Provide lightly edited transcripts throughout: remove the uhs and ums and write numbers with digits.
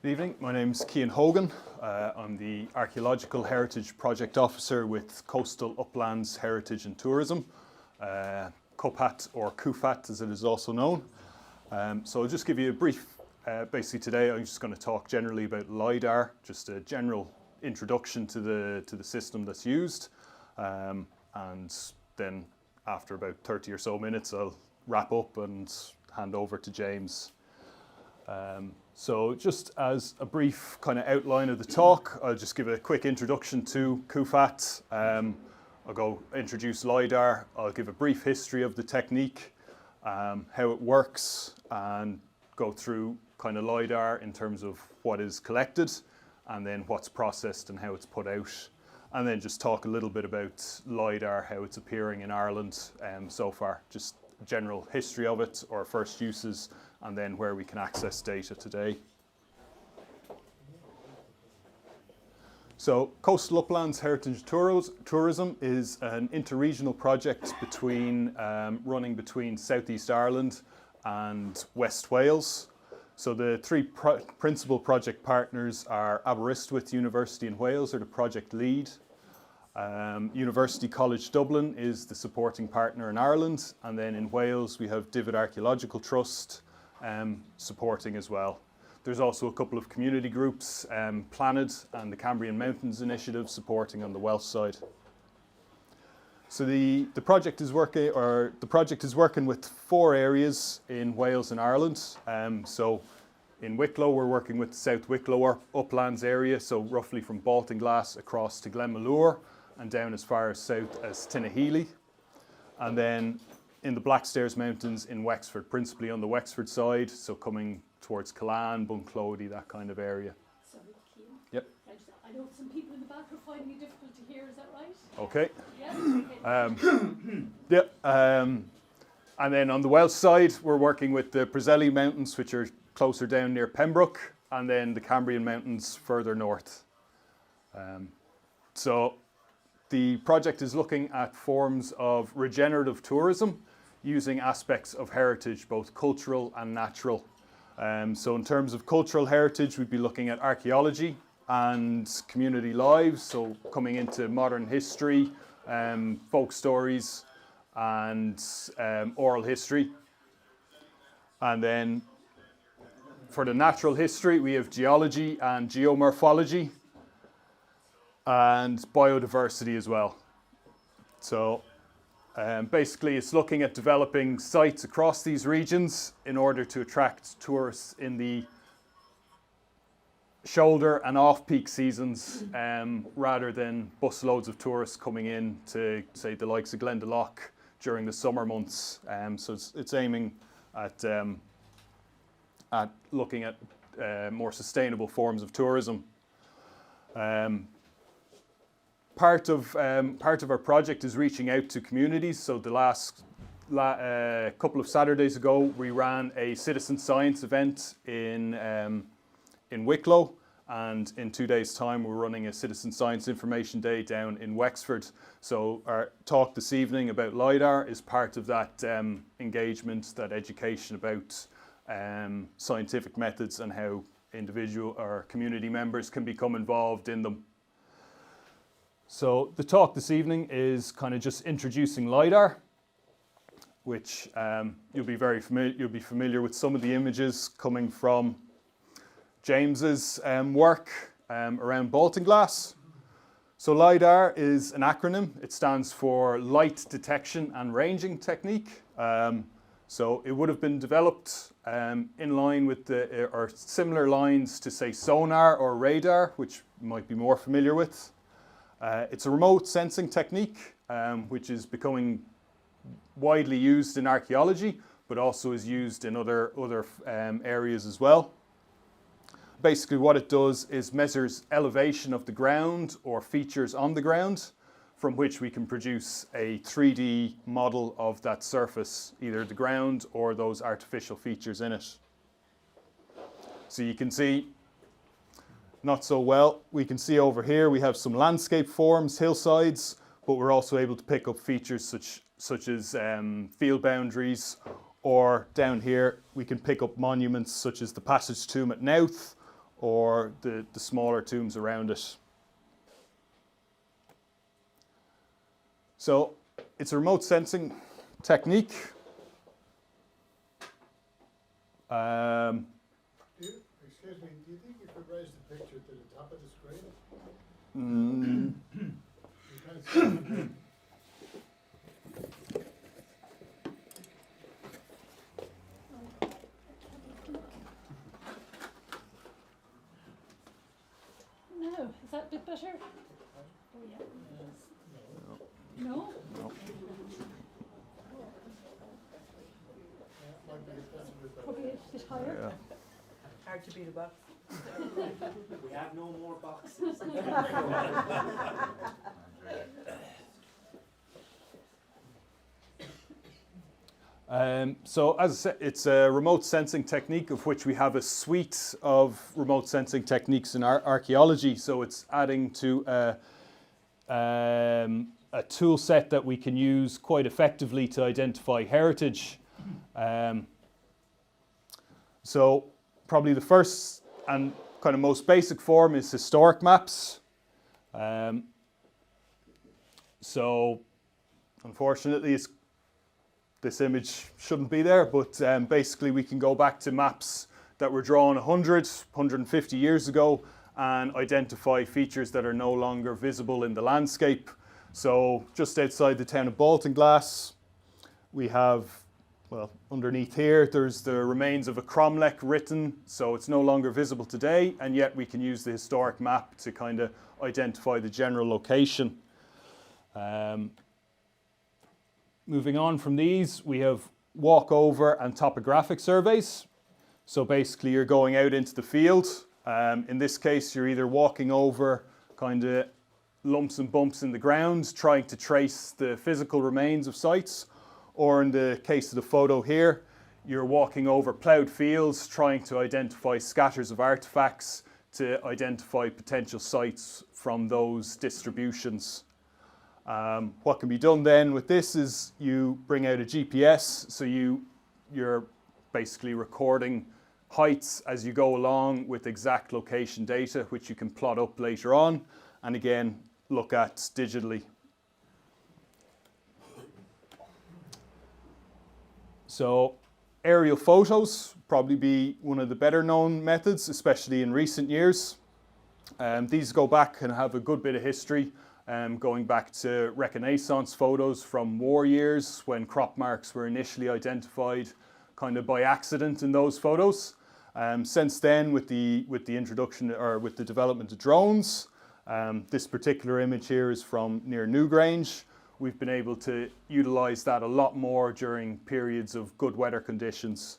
Good evening, my name is Cian Hogan. I'm the Archaeological Heritage Project Officer with Coastal Uplands Heritage and Tourism, CUPHAT or CUFAT as it is also known. So I'll just give you a brief, basically today I'm just going to talk generally about Lidar, just a general introduction to the system that's used, and then after about 30 or so minutes I'll wrap up and hand over to James. So just as a brief kind of outline of the talk, I'll just give a quick introduction to CUFAT. I'll go introduce Lidar, I'll give a brief history of the technique, how it works, and go through kind of Lidar in terms of what is collected and then what's processed and how it's put out. And then just talk a little bit about Lidar, how it's appearing in Ireland so far, just general history of it, or first uses, and then where we can access data today. So Coastal Uplands Heritage Tourism is an interregional project running between South East Ireland and West Wales. So the three principal project partners are Aberystwyth University in Wales, are the project lead. University College Dublin is the supporting partner in Ireland, and then in Wales we have Divid Archaeological Trust supporting as well. There's also a couple of community groups, Planet and the Cambrian Mountains Initiative supporting on the Welsh side. So the project is working with 4 areas in Wales and Ireland. So in Wicklow we're working with the South Wicklow uplands area, so roughly from Baltinglass across to Glenmalure and down as far as south as Tinnahealy. And then in the Blackstairs Mountains in Wexford, principally on the Wexford side, so coming towards Killaan, Bunclody, that kind of area. Sorry, Cian. Yep. I know some people in the back are finding it difficult to hear, is that right? Okay. Yeah? And then on the Welsh side, we're working with the Preseli Mountains, which are closer down near Pembroke, and then the Cambrian Mountains further north. So the project is looking at forms of regenerative tourism using aspects of heritage, both cultural and natural. So in terms of cultural heritage, we'd be looking at archaeology and community lives, so coming into modern history, folk stories and oral history. And then for the natural history, we have geology and geomorphology and biodiversity as well. So basically it's looking at developing sites across these regions in order to attract tourists in the shoulder and off-peak seasons, rather than busloads of tourists coming in to, say, the likes of Glendalough during the summer months. So it's aiming at looking at more sustainable forms of tourism. Part of our project is reaching out to communities. So the last couple of Saturdays ago, we ran a citizen science event in Wicklow, and in 2 days' time we're running a citizen science information day down in Wexford. So our talk this evening about Lidar is part of that engagement, that education about scientific methods and how individual or community members can become involved in them. So the talk this evening is kind of just introducing Lidar, which you'll be familiar with some of the images coming from James's work around Baltinglass. So Lidar is an acronym. It stands for Light Detection and Ranging Technique. So it would have been developed in line with or similar lines to, say, sonar or radar, which you might be more familiar with. It's a remote sensing technique, which is becoming widely used in archaeology, but also is used in other areas as well. Basically what it does is measures elevation of the ground or features on the ground, from which we can produce a 3D model of that surface, either the ground or those artificial features in it. So you can see, not so well, we can see over here we have some landscape forms, hillsides, but we're also able to pick up features such as field boundaries, or down here we can pick up monuments such as the Passage Tomb at Knowth, or the smaller tombs around it. So it's a remote sensing technique. Excuse me, do you think you could raise the picture to the top of the screen? You can't see it. No, is that a bit better? Oh yeah. No? No. Might be a bit better. Probably a bit higher. Yeah. Hard to beat a box. We have no more boxes. So as I said, it's a remote sensing technique of which we have a suite of remote sensing techniques in archaeology. So it's adding to a tool set that we can use quite effectively to identify heritage. So probably the first and kind of most basic form is historic maps. So unfortunately, this image shouldn't be there, but basically we can go back to maps that were drawn 100, 150 years ago and identify features that are no longer visible in the landscape. So just outside the town of Baltinglass, we have, well, underneath here, there's the remains of a cromlech written, so it's no longer visible today, and yet we can use the historic map to kind of identify the general location. Moving on from these, we have walkover and topographic surveys. So basically you're going out into the field. In this case, you're either walking over kind of lumps and bumps in the ground, trying to trace the physical remains of sites, or in the case of the photo here, you're walking over ploughed fields, trying to identify scatters of artifacts to identify potential sites from those distributions. What can be done then with this is you bring out a GPS, so you're basically recording heights as you go along with exact location data, which you can plot up later on, and again, look at digitally. So aerial photos probably be one of the better known methods, especially in recent years. These go back and have a good bit of history. Going back to Reconnaissance photos from war years when crop marks were initially identified kind of by accident in those photos. Since then, with the introduction or with the development of drones, this particular image here is from near Newgrange. We've been able to utilize that a lot more during periods of good weather conditions.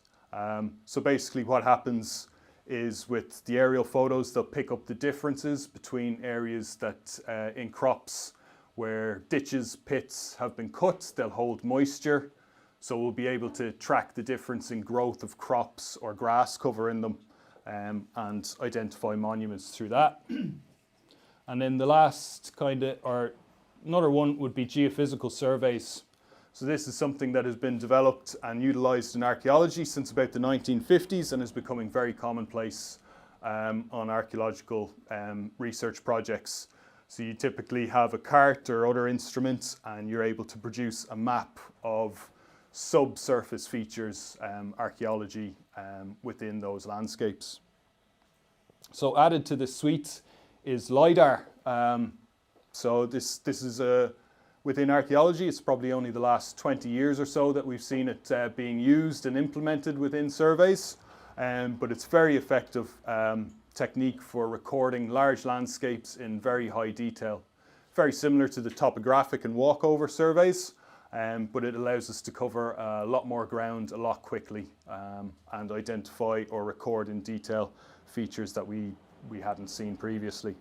So basically what happens is with the aerial photos, they'll pick up the differences between areas that in crops where ditches, pits have been cut, they'll hold moisture. So we'll be able to track the difference in growth of crops or grass cover in them and identify monuments through that. And then the last or another one would be geophysical surveys. So this is something that has been developed and utilised in archaeology since about the 1950s and is becoming very commonplace on archaeological research projects. So you typically have a cart or other instruments and you're able to produce a map of subsurface features, archaeology within those landscapes. So added to this suite is Lidar. So this is within archaeology, it's probably only the last 20 years or so that we've seen it being used and implemented within surveys, but it's very effective technique for recording large landscapes in very high detail. Very similar to the topographic and walkover surveys, but it allows us to cover a lot more ground a lot quickly and identify or record in detail features that we hadn't seen previously.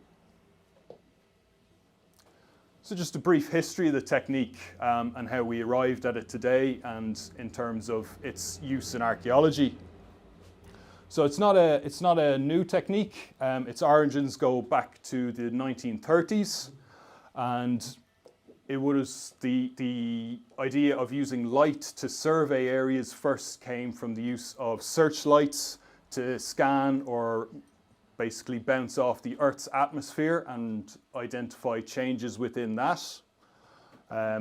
So just a brief history of the technique and how we arrived at it today and in terms of its use in archaeology. So it's not a new technique. Its origins go back to the 1930s, and it was the idea of using light to survey areas first came from the use of searchlights to scan or basically bounce off the Earth's atmosphere and identify changes within that.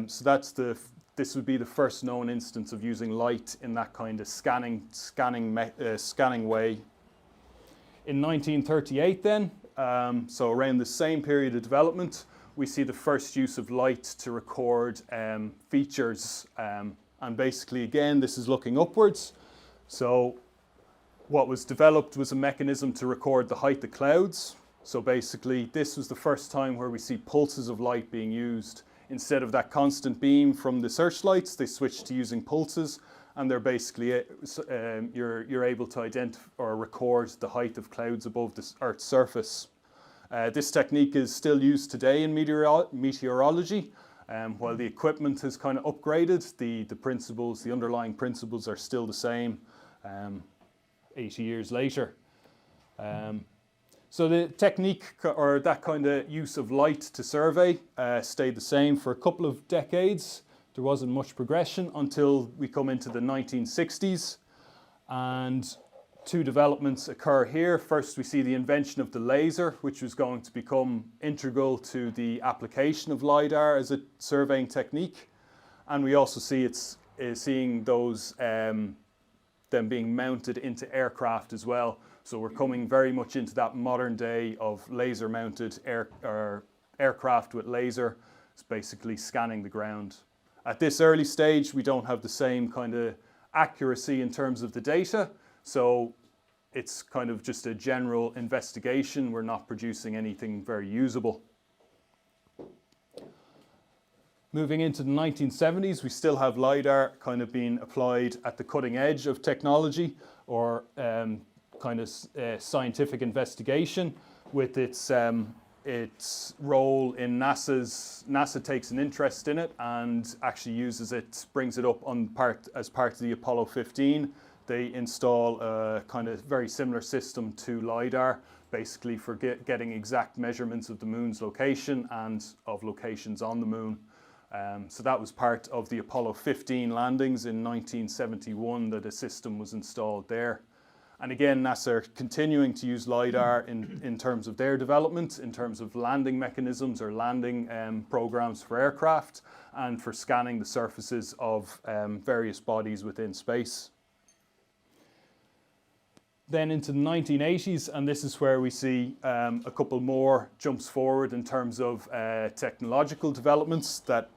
So this would be the first known instance of using light in that kind of scanning way. In 1938 then, so around the same period of development, we see the first use of light to record features. And basically, again, this is looking upwards. So what was developed was a mechanism to record the height of clouds. So basically, this was the first time where we see pulses of light being used. Instead of that constant beam from the searchlights, they switched to using pulses, and they're basically, you're able to identify or record the height of clouds above the Earth's surface. This technique is still used today in meteorology. While the equipment has kind of upgraded, the principles, the underlying principles are still the same 80 years later. So the technique, or that kind of use of light to survey, stayed the same for a couple of decades. There wasn't much progression until we come into the 1960s, and two developments occur here. First, we see the invention of the laser, which was going to become integral to the application of Lidar as a surveying technique. And we also see seeing those them being mounted into aircraft as well. So we're coming very much into that modern day of laser-mounted aircraft with laser. It's basically scanning the ground. At this early stage, we don't have the same kind of accuracy in terms of the data. So it's kind of just a general investigation. We're not producing anything very usable. Moving into the 1970s, we still have LiDAR kind of being applied at the cutting edge of technology, or kind of scientific investigation, with its role in NASA takes an interest in it and actually uses it, brings it up as part of the Apollo 15. They install a kind of very similar system to LiDAR, basically for getting exact measurements of the moon's location and of locations on the moon. So that was part of the Apollo 15 landings in 1971, that a system was installed there. And again, NASA are continuing to use LiDAR in terms of their development, in terms of landing mechanisms or landing programs for aircraft, and for scanning the surfaces of various bodies within space. Then into the 1980s, and this is where we see a couple more jumps forward in terms of technological developments that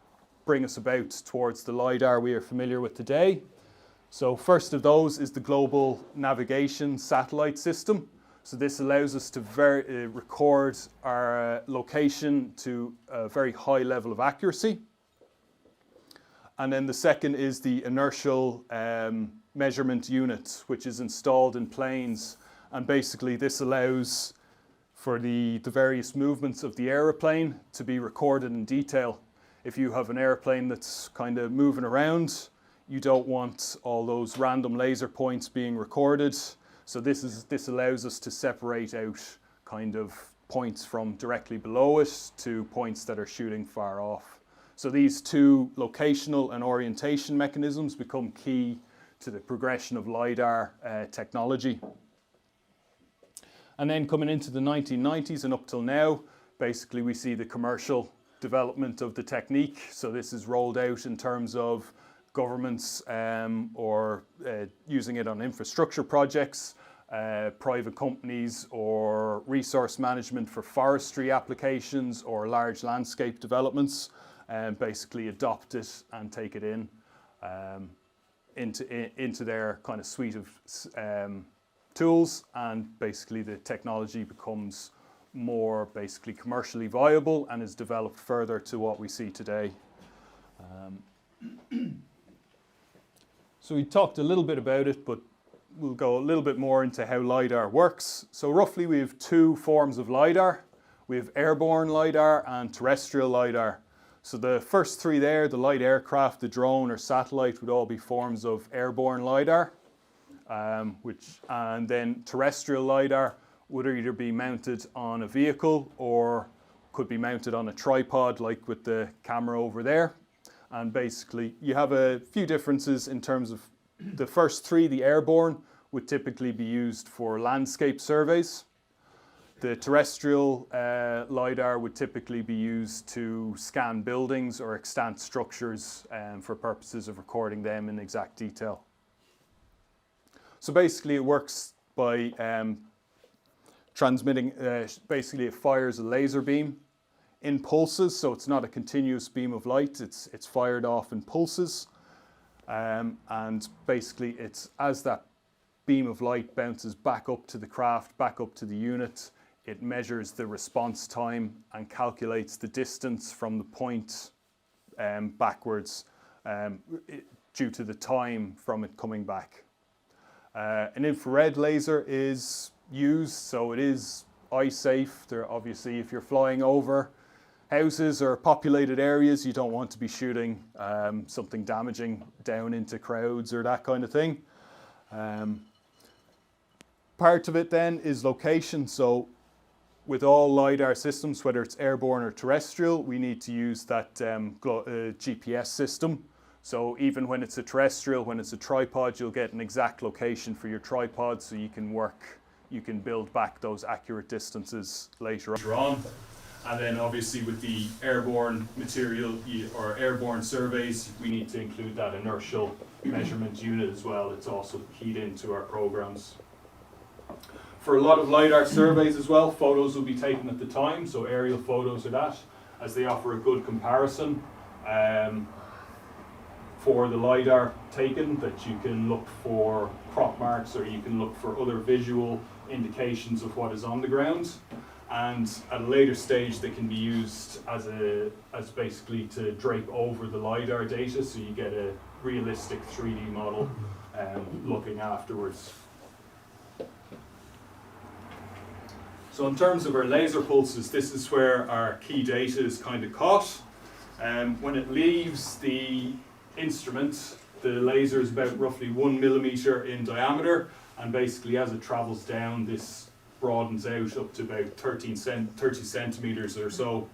bring us about towards the LiDAR we are familiar with today. So first of those is the Global Navigation Satellite System. So this allows us to record our location to a very high level of accuracy. And then the second is the Inertial Measurement Unit, which is installed in planes. And basically this allows for the various movements of the aeroplane to be recorded in detail. If you have an airplane that's kind of moving around, you don't want all those random laser points being recorded. So this allows us to separate out kind of points from directly below it to points that are shooting far off. So these two locational and orientation mechanisms become key to the progression of LiDAR technology. And then coming into the 1990s and up till now, basically we see the commercial development of the technique. So this is rolled out in terms of governments or using it on infrastructure projects, private companies, or resource management for forestry applications or large landscape developments, and basically adopt it and take it into their kind of suite of tools, and basically the technology becomes more basically commercially viable and is developed further to what we see today. So we talked a little bit about it, but we'll go a little bit more into how LiDAR works. So roughly we have two forms of LiDAR. We have airborne LiDAR and terrestrial LiDAR. So the first three there, the light aircraft, the drone or satellite, would all be forms of airborne LiDAR. And then terrestrial LiDAR would either be mounted on a vehicle or could be mounted on a tripod, like with the camera over there. And basically you have a few differences in terms of the first three. The airborne would typically be used for landscape surveys. The terrestrial Lidar would typically be used to scan buildings or extant structures for purposes of recording them in exact detail. So basically it works by transmitting, basically it fires a laser beam in pulses, so it's not a continuous beam of light, it's fired off in pulses. And basically it's as that beam of light bounces back up to the craft, back up to the unit, it measures the response time and calculates the distance from the point backwards due to the time from it coming back. An infrared laser is used, so it is eye safe. Obviously, if you're flying over houses or populated areas, you don't want to be shooting something damaging down into crowds or that kind of thing. Part of it then is location. So with all LiDAR systems, whether it's airborne or terrestrial, we need to use that GPS system. So even when it's a terrestrial, when it's a tripod, you'll get an exact location for your tripod, so you can build back those accurate distances later on. And then obviously with the airborne material or airborne surveys, we need to include that inertial measurement unit as well. It's also keyed into our programs. For a lot of LiDAR surveys as well, photos will be taken at the time, so aerial photos are that, as they offer a good comparison for the LiDAR taken, that you can look for crop marks or you can look for other visual indications of what is on the ground. And at a later stage they can be used as basically to drape over the LiDAR data, so you get a realistic 3D model looking afterwards. So in terms of our laser pulses, this is where our key data is kind of caught. When it leaves the instrument, the laser is about roughly 1 millimeter in diameter, and basically as it travels down, this broadens out up to about 30 centimeters or so.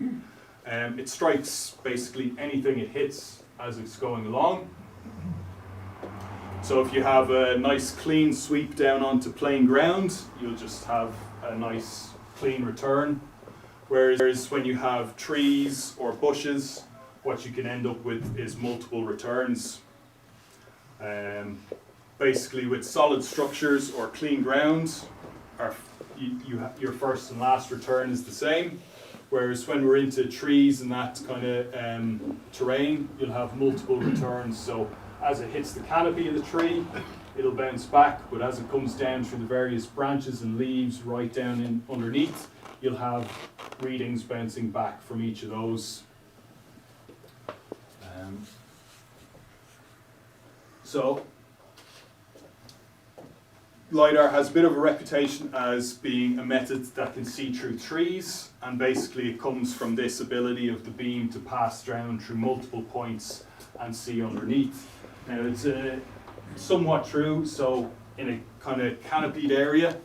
It strikes basically anything it hits as it's going along. So if you have a nice clean sweep down onto plain ground, you'll just have a nice clean return. Whereas when you have trees or bushes, what you can end up with is multiple returns. Basically with solid structures or clean ground, your first and last return is the same. Whereas when we're into trees and that kind of terrain, you'll have multiple returns. So as it hits the canopy of the tree, it'll bounce back, but as it comes down through the various branches and leaves right down in underneath, you'll have readings bouncing back from each of those. So LiDAR has a bit of a reputation as being a method that can see through trees, and basically it comes from this ability of the beam to pass down through multiple points and see underneath. Now it's somewhat true, so in a kind of canopied area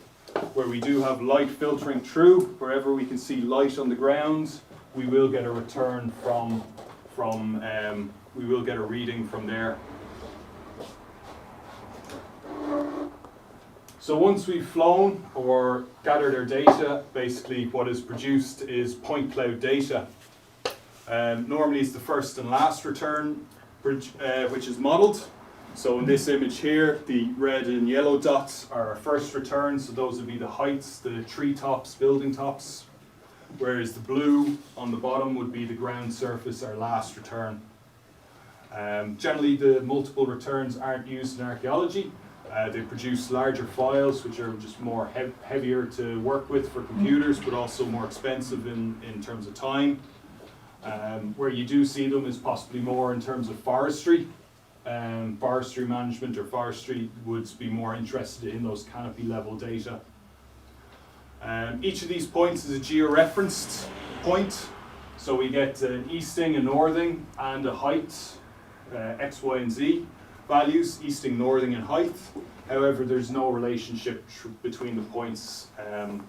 where we do have light filtering through, wherever we can see light on the ground, we will get a return we will get a reading from there. So once we've flown or gathered our data, basically what is produced is point cloud data. Normally it's the first and last return which is modelled. So in this image here, the red and yellow dots are our first return, so those would be the heights, the tree tops, building tops, whereas the blue on the bottom would be the ground surface, our last return. Generally the multiple returns aren't used in archaeology. They produce larger files which are just more heavier to work with for computers, but also more expensive in terms of time. Where you do see them is possibly more in terms of forestry. Forestry management or forestry would be more interested in those canopy level data. Each of these points is a georeferenced point, so we get an easting, a northing, and a height, x, y, and z values, easting, northing, and height. However, there's no relationship between the points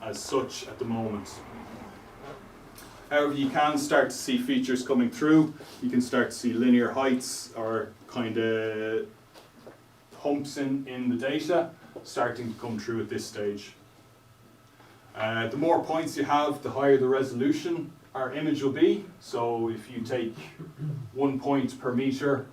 as such at the moment. However, you can start to see features coming through. You can start to see linear heights or kind of humps in the data starting to come through at this stage. The more points you have, the higher the resolution our image will be. So if you take 1 point per meter,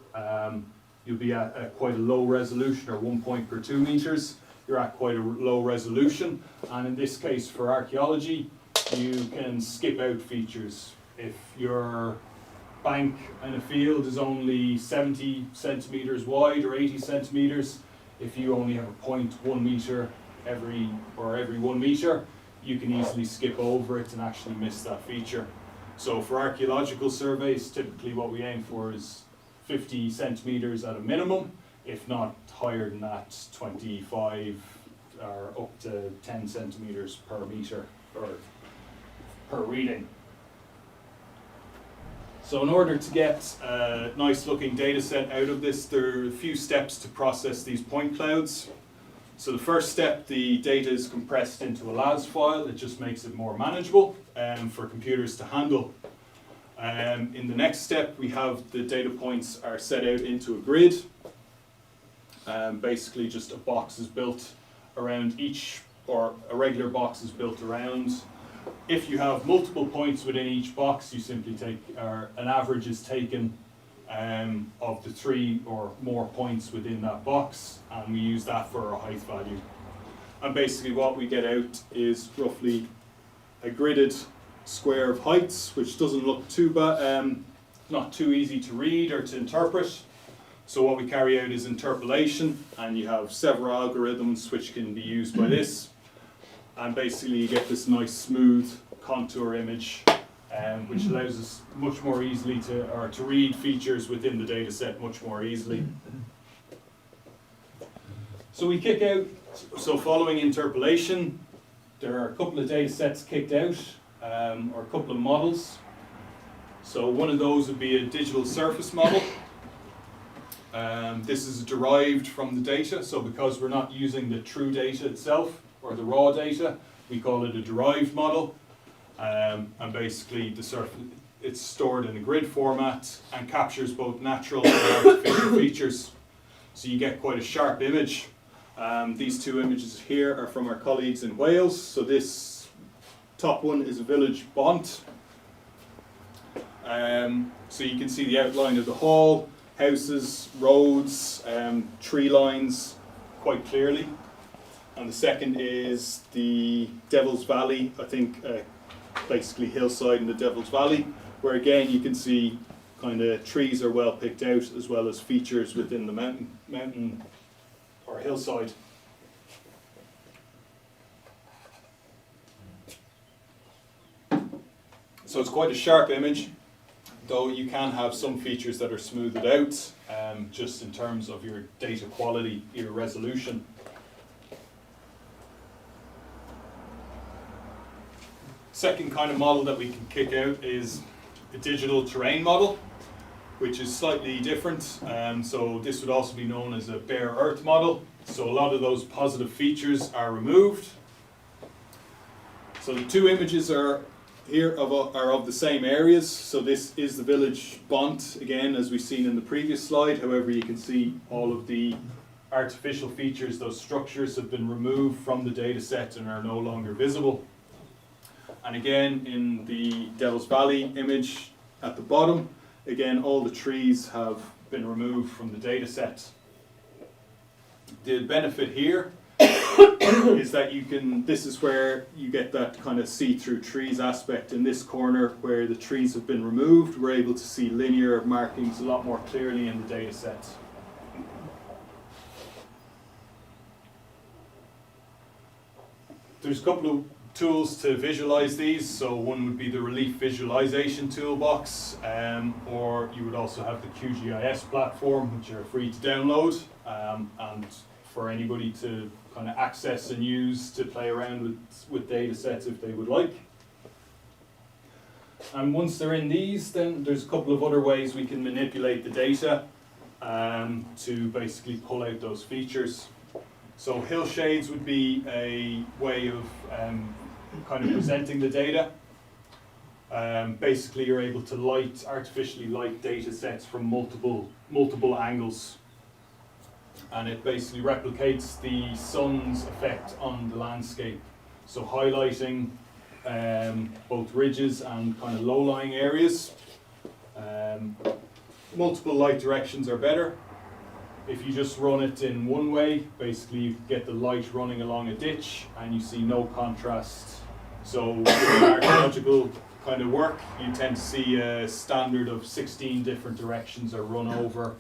you'll be at quite a low resolution, or 1 point per 2 meters, you're at quite a low resolution. And in this case, for archaeology, you can skip out features. If your bank in a field is only 70 centimeters wide or 80 centimeters, if you only have a 0.1 meter every 1 meter, you can easily skip over it and actually miss that feature. So for archaeological surveys, typically what we aim for is 50 centimeters at a minimum, if not higher than that, 25 or up to 10 centimeters per meter or per reading. So in order to get a nice looking data set out of this, there are a few steps to process these point clouds. So the first step, the data is compressed into a LAS file. It just makes it more manageable for computers to handle. In the next step, we have the data points are set out into a grid. Basically just a box is built around each, or a regular box is built around. If you have multiple points within each box, you simply take, an average is taken of the 3 or more points within that box, and we use that for our height value. And basically what we get out is roughly a gridded square of heights, which doesn't look too bad, not too easy to read or to interpret. So what we carry out is interpolation, and you have several algorithms which can be used by this. And basically you get this nice smooth contour image, which allows us much more easily to read features within the data set much more easily. So we kick out, so following interpolation, there are a couple of data sets kicked out, or a couple of models. So one of those would be a digital surface model. This is derived from the data, so because we're not using the true data itself, or the raw data, we call it a derived model. And basically it's stored in a grid format and captures both natural and artificial features. So you get quite a sharp image. These two images here are from our colleagues in Wales. So this top one is a village bont. So you can see the outline of the hall, houses, roads, tree lines quite clearly. And the second is the Devil's Valley, I think basically hillside in the Devil's Valley, where again you can see kind of trees are well picked out, as well as features within the mountain or hillside. So it's quite a sharp image, though you can have some features that are smoothed out, just in terms of your data quality, your resolution. Second kind of model that we can kick out is a digital terrain model, which is slightly different. So this would also be known as a bare earth model. So a lot of those positive features are removed. So the two images are of the same areas. So this is the village bont, again, as we've seen in the previous slide. However, you can see all of the artificial features, those structures have been removed from the data set and are no longer visible. And again, in the Devil's Valley image at the bottom, again, all the trees have been removed from the data set. The benefit here is that this is where you get that kind of see-through trees aspect. In this corner where the trees have been removed, we're able to see linear markings a lot more clearly in the data set. There's a couple of tools to visualize these. So one would be the relief visualization toolbox, or you would also have the QGIS platform, which are free to download, and for anybody to kind of access and use to play around with data sets if they would like. And once they're in these, then there's a couple of other ways we can manipulate the data to basically pull out those features. So hill shades would be a way of kind of presenting the data. Basically, you're able to artificially light data sets from multiple angles, and it basically replicates the sun's effect on the landscape. so highlighting both ridges and kind of low-lying areas. Multiple light directions are better. If you just run it in one way, basically you get the light running along a ditch and you see no contrast. So with archaeological kind of work, you tend to see a standard of 16 different directions are run over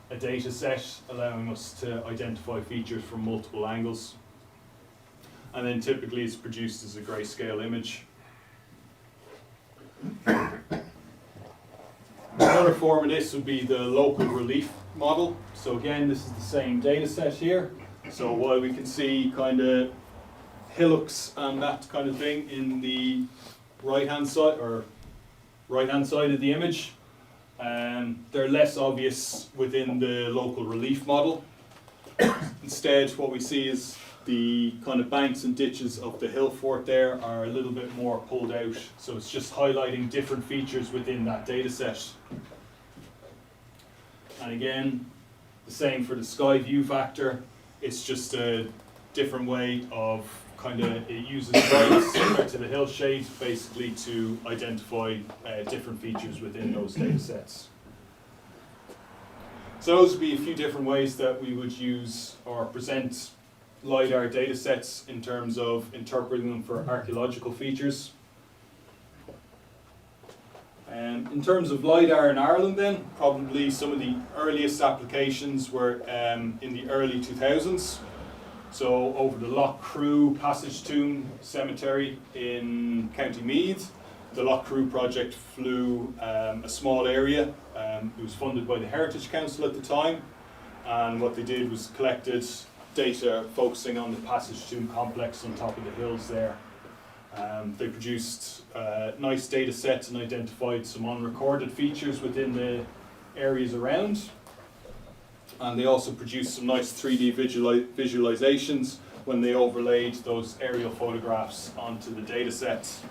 a data set, allowing us to identify features from multiple angles. And then typically it's produced as a grayscale image. Another form of this would be the local relief model. So again, this is the same data set here. So while we can see kind of hillocks and that kind of thing in the right-hand side of the image, they're less obvious within the local relief model. Instead, what we see is the kind of banks and ditches of the Hillfort there are a little bit more pulled out, so it's just highlighting different features within that data set. And again, the same for the sky view factor. It's just a different way of it uses light similar to the hill shade basically to identify different features within those data sets. So those would be a few different ways that we would use or present Lidar data sets in terms of interpreting them for archaeological features. In terms of Lidar in Ireland then, probably some of the earliest applications were in the early 2000s. So over the Loch Crew Passage Tomb Cemetery in County Meath, the Loch Crew project flew a small area. It was funded by the Heritage Council at the time, and what they did was collected data focusing on the Passage Tomb complex on top of the hills there. They produced nice data sets and identified some unrecorded features within the areas around. And they also produced some nice 3D visualizations when they overlaid those aerial photographs onto the data sets.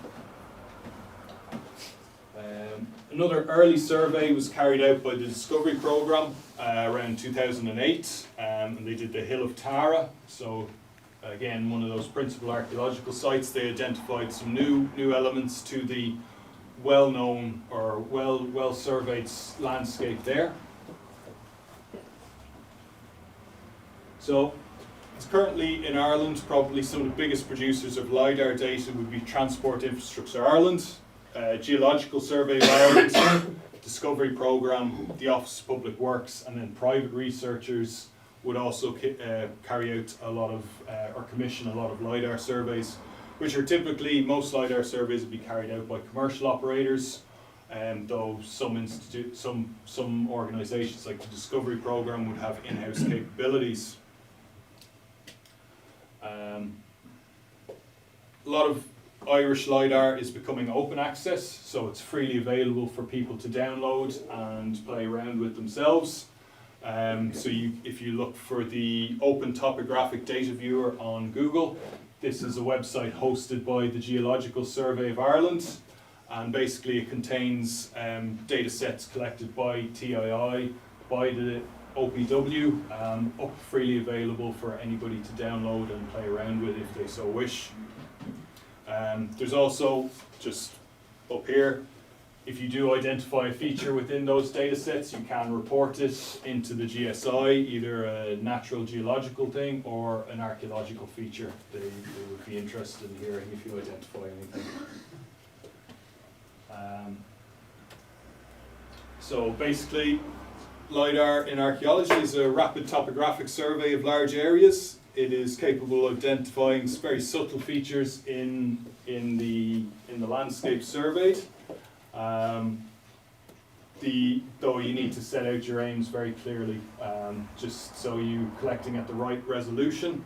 Another early survey was carried out by the Discovery Programme around 2008, and they did the Hill of Tara. So again, one of those principal archaeological sites. They identified some new elements to the well-known or well surveyed landscape there. So it's currently in Ireland, probably some of the biggest producers of LiDAR data would be Transport Infrastructure Ireland, Geological Survey of Ireland, Discovery Programme, the Office of Public Works, and then private researchers would also carry out a lot of, or commission a lot of LiDAR surveys, which are typically, most LiDAR surveys would be carried out by commercial operators, though some organisations like the Discovery Programme would have in-house capabilities. A lot of Irish LiDAR is becoming open access, so it's freely available for people to download and play around with themselves. So if you look for the Open Topographic Data Viewer on Google, this is a website hosted by the Geological Survey of Ireland, and basically it contains data sets collected by TII, by the OPW, up freely available for anybody to download and play around with if they so wish. There's also, just up here, if you do identify a feature within those data sets, you can report it into the GSI, either a natural geological thing or an archaeological feature. They would be interested in hearing if you identify anything. So basically, LiDAR in archaeology is a rapid topographic survey of large areas. It is capable of identifying very subtle features in the landscape surveyed. Though you need to set out your aims very clearly, just so you're collecting at the right resolution.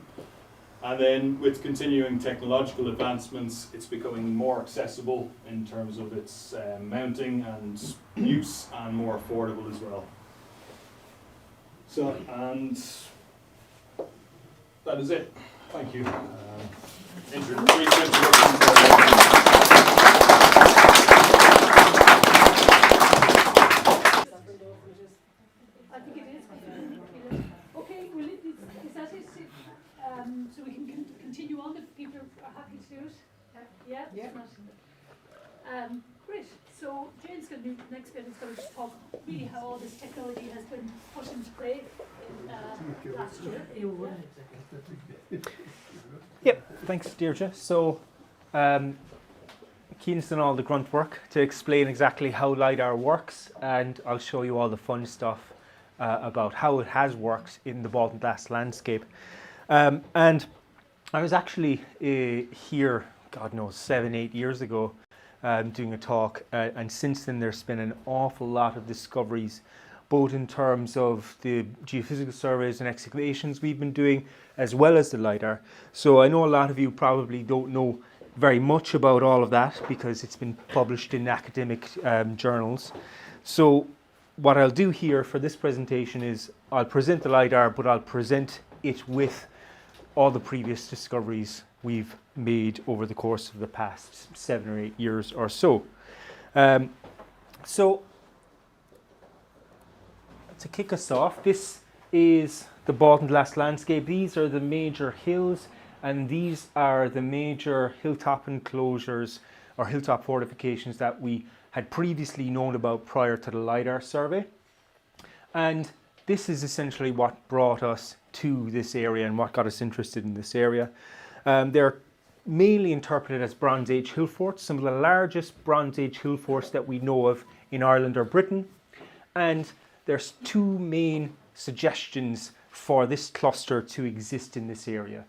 And then with continuing technological advancements, it's becoming more accessible in terms of its mounting and use, and more affordable as well. So, and that is it. Thank you. I think it is. Okay, well, is that it? So we can continue on if people are happy to do it? Great. So Jane's going to do the next bit is going to talk really how all this technology has been put into play in last year. Yep, thanks Deirdre. So Cian's done all the grunt work to explain exactly how LiDAR works, and I'll show you all the fun stuff about how it has worked in the Baltinglass landscape. And I was actually here, God knows, 7-8 years ago, doing a talk, and since then there's been an awful lot of discoveries, both in terms of the geophysical surveys and excavations we've been doing, as well as the LiDAR. So I know a lot of you probably don't know very much about all of that because it's been published in academic journals. So what I'll do here for this presentation is I'll present the LiDAR, but I'll present it with all the previous discoveries we've made over the course of the past 7 or 8 years or so. So to kick us off, this is the Baltinglass landscape. These are the major hills, and these are the major hilltop enclosures or hilltop fortifications that we had previously known about prior to the LiDAR survey. And this is essentially what brought us to this area and what got us interested in this area. They're mainly interpreted as Bronze Age hill forts, some of the largest Bronze Age hill forts that we know of in Ireland or Britain. And there's two main suggestions for this cluster to exist in this area.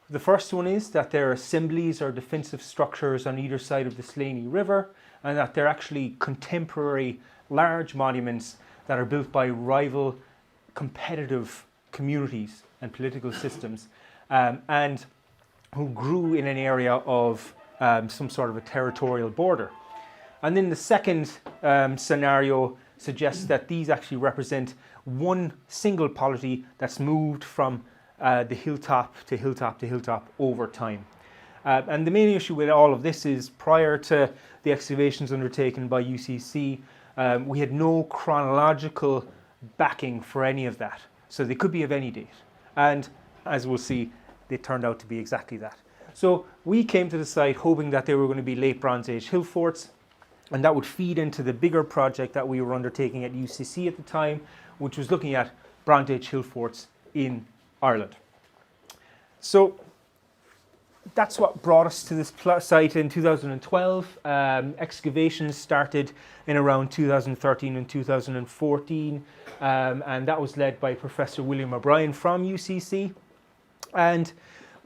The first one is that they're assemblies or defensive structures on either side of the Slaney River, and that they're actually contemporary large monuments that are built by rival competitive communities and political systems, and who grew in an area of some sort of a territorial border. And then the second scenario suggests that these actually represent one single polity that's moved from the hilltop to hilltop to hilltop over time. And the main issue with all of this is prior to the excavations undertaken by UCC, we had no chronological backing for any of that. So they could be of any date. And as we'll see, they turned out to be exactly that. So we came to the site hoping that they were going to be late Bronze Age hill forts, and that would feed into the bigger project that we were undertaking at UCC at the time, which was looking at Bronze Age hill forts in Ireland. So that's what brought us to this site in 2012. Excavations started in around 2013 and 2014, and that was led by Professor William O'Brien from UCC. And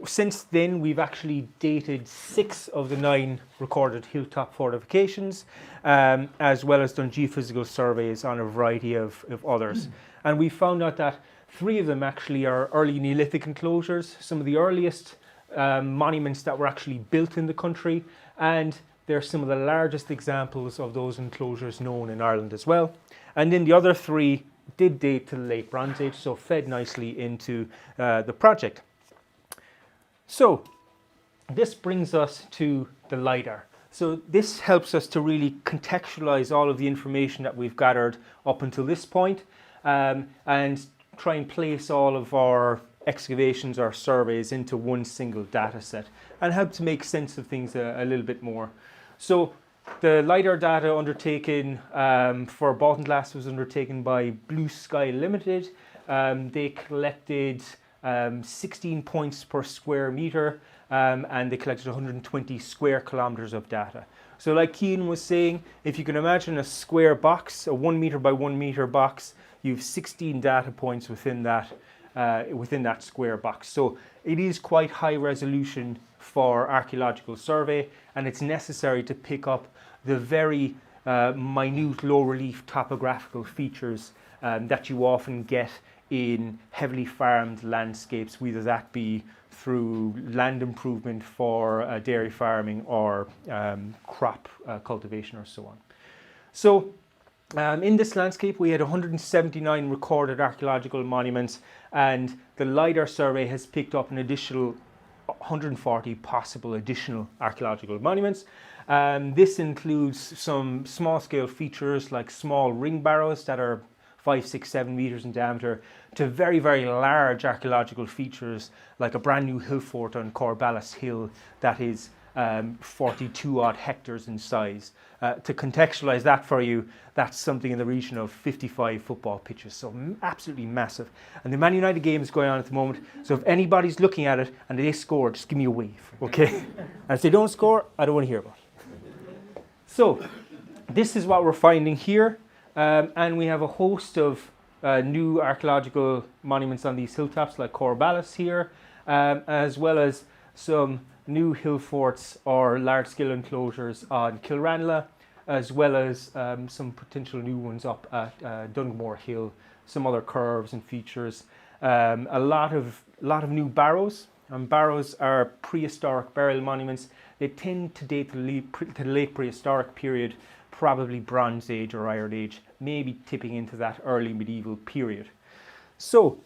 since then, we've actually dated 6 of the 9 recorded hilltop fortifications, as well as done geophysical surveys on a variety of others. And we found out that 3 of them actually are early Neolithic enclosures, some of the earliest monuments that were actually built in the country, and they're some of the largest examples of those enclosures known in Ireland as well. And then the other 3 did date to the late Bronze Age, so fed nicely into the project. So this brings us to the LiDAR. So this helps us to really contextualize all of the information that we've gathered up until this point, and try and place all of our excavations or surveys into one single data set and help to make sense of things a little bit more. So the LiDAR data undertaken for Baltinglass was undertaken by Blue Sky Limited. They collected 16 points per square meter, and they collected 120 square kilometers of data. So like Cian was saying, if you can imagine a square box, a 1 meter by 1 meter box, you have 16 data points within that square box. So it is quite high resolution for archaeological survey, and it's necessary to pick up the very minute low relief topographical features that you often get in heavily farmed landscapes, whether that be through land improvement for dairy farming or crop cultivation or so on. So in this landscape we had 179 recorded archaeological monuments, and the LiDAR survey has picked up an additional 140 possible additional archaeological monuments. This includes some small scale features like small ring barrows that are 5, 6, 7 meters in diameter, to very, very large archaeological features like a brand new hill fort on Baltinglass Hill that is 42 odd hectares in size. To contextualize that for you, that's something in the region of 55 football pitches, so absolutely massive. And the Man United game is going on at the moment, so if anybody's looking at it and they score, just give me a wave, okay? And if they don't score, I don't want to hear about it. So this is what we're finding here, and we have a host of new archaeological monuments on these hilltops, like Corballis here, as well as some new hill forts or large-scale enclosures on Kilranla, as well as some potential new ones up at Dungamore Hill, some other curves and features. A lot of new barrows. Barrows are prehistoric burial monuments. They tend to date to the late prehistoric period, probably Bronze Age or Iron Age, maybe tipping into that early medieval period. So,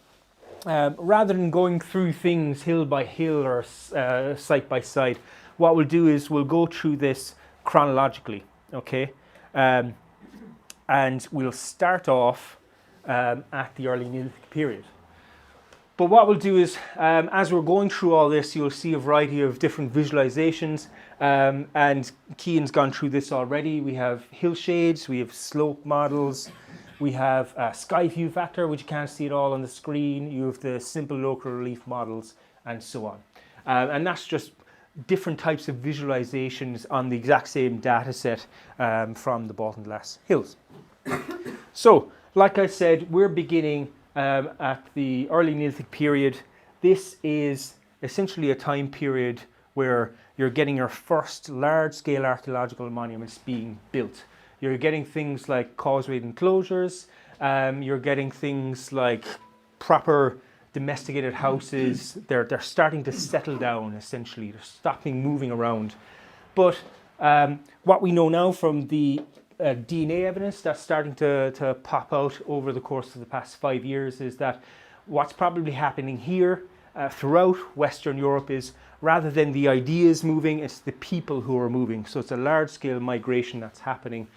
rather than going through things hill by hill or site by site, what we'll do is we'll go through this chronologically, okay? And we'll start off at the early Neolithic period. But what we'll do is, as we're going through all this, you'll see a variety of different visualizations, and Cian's gone through this already. We have hill shades, we have slope models, we have sky view factor, which you can't see it all on the screen. You have the simple local relief models, and so on. And that's just different types of visualizations on the exact same data set from the Baltinglass Hills. So, like I said, we're beginning at the early Neolithic period. This is essentially a time period where you're getting your first large-scale archaeological monuments being built. You're getting things like causewayed enclosures, you're getting things like proper domesticated houses. They're starting to settle down, essentially. They're stopping moving around. But what we know now from the DNA evidence that's starting to pop out over the course of the past 5 years is that what's probably happening here throughout Western Europe is, rather than the ideas moving, it's the people who are moving. So it's a large-scale migration that's happening.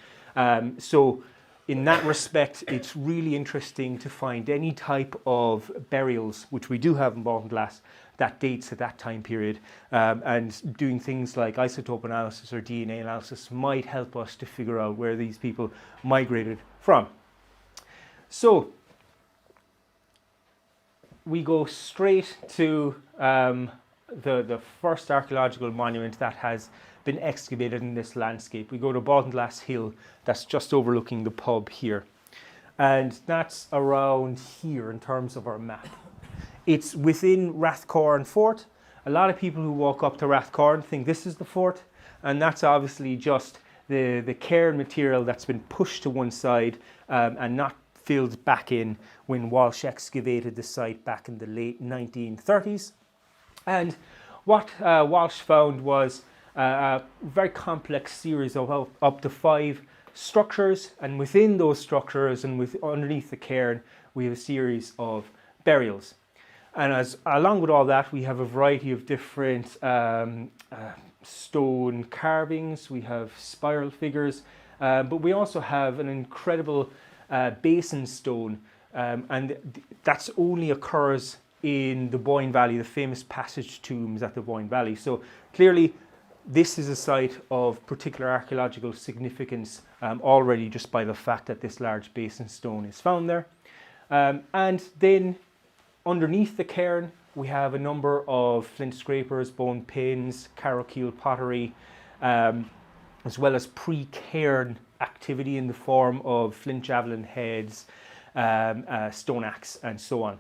So in that respect, it's really interesting to find any type of burials, which we do have in Baltinglass, that dates to that time period. And doing things like isotope analysis or DNA analysis might help us to figure out where these people migrated from. So we go straight to the first archaeological monument that has been excavated in this landscape. We go to Baltinglass Hill, that's just overlooking the pub here. And that's around here in terms of our map. It's within Rathcorn Fort. A lot of people who walk up to Rathcorn think this is the fort, and that's obviously just the cairn material that's been pushed to one side and not filled back in when Walsh excavated the site back in the late 1930s. And what Walsh found was a very complex series of up to 5 structures, and within those structures and underneath the cairn we have a series of burials. And along with all that, we have a variety of different stone carvings, we have spiral figures, but we also have an incredible basin stone, and that's only occurs in the Boyne Valley, the famous passage tombs at the Boyne Valley. So clearly this is a site of particular archaeological significance already, just by the fact that this large basin stone is found there. And then underneath the cairn we have a number of flint scrapers, bone pins, carrowkeel pottery, as well as pre-cairn activity in the form of flint javelin heads, stone axe, and so on.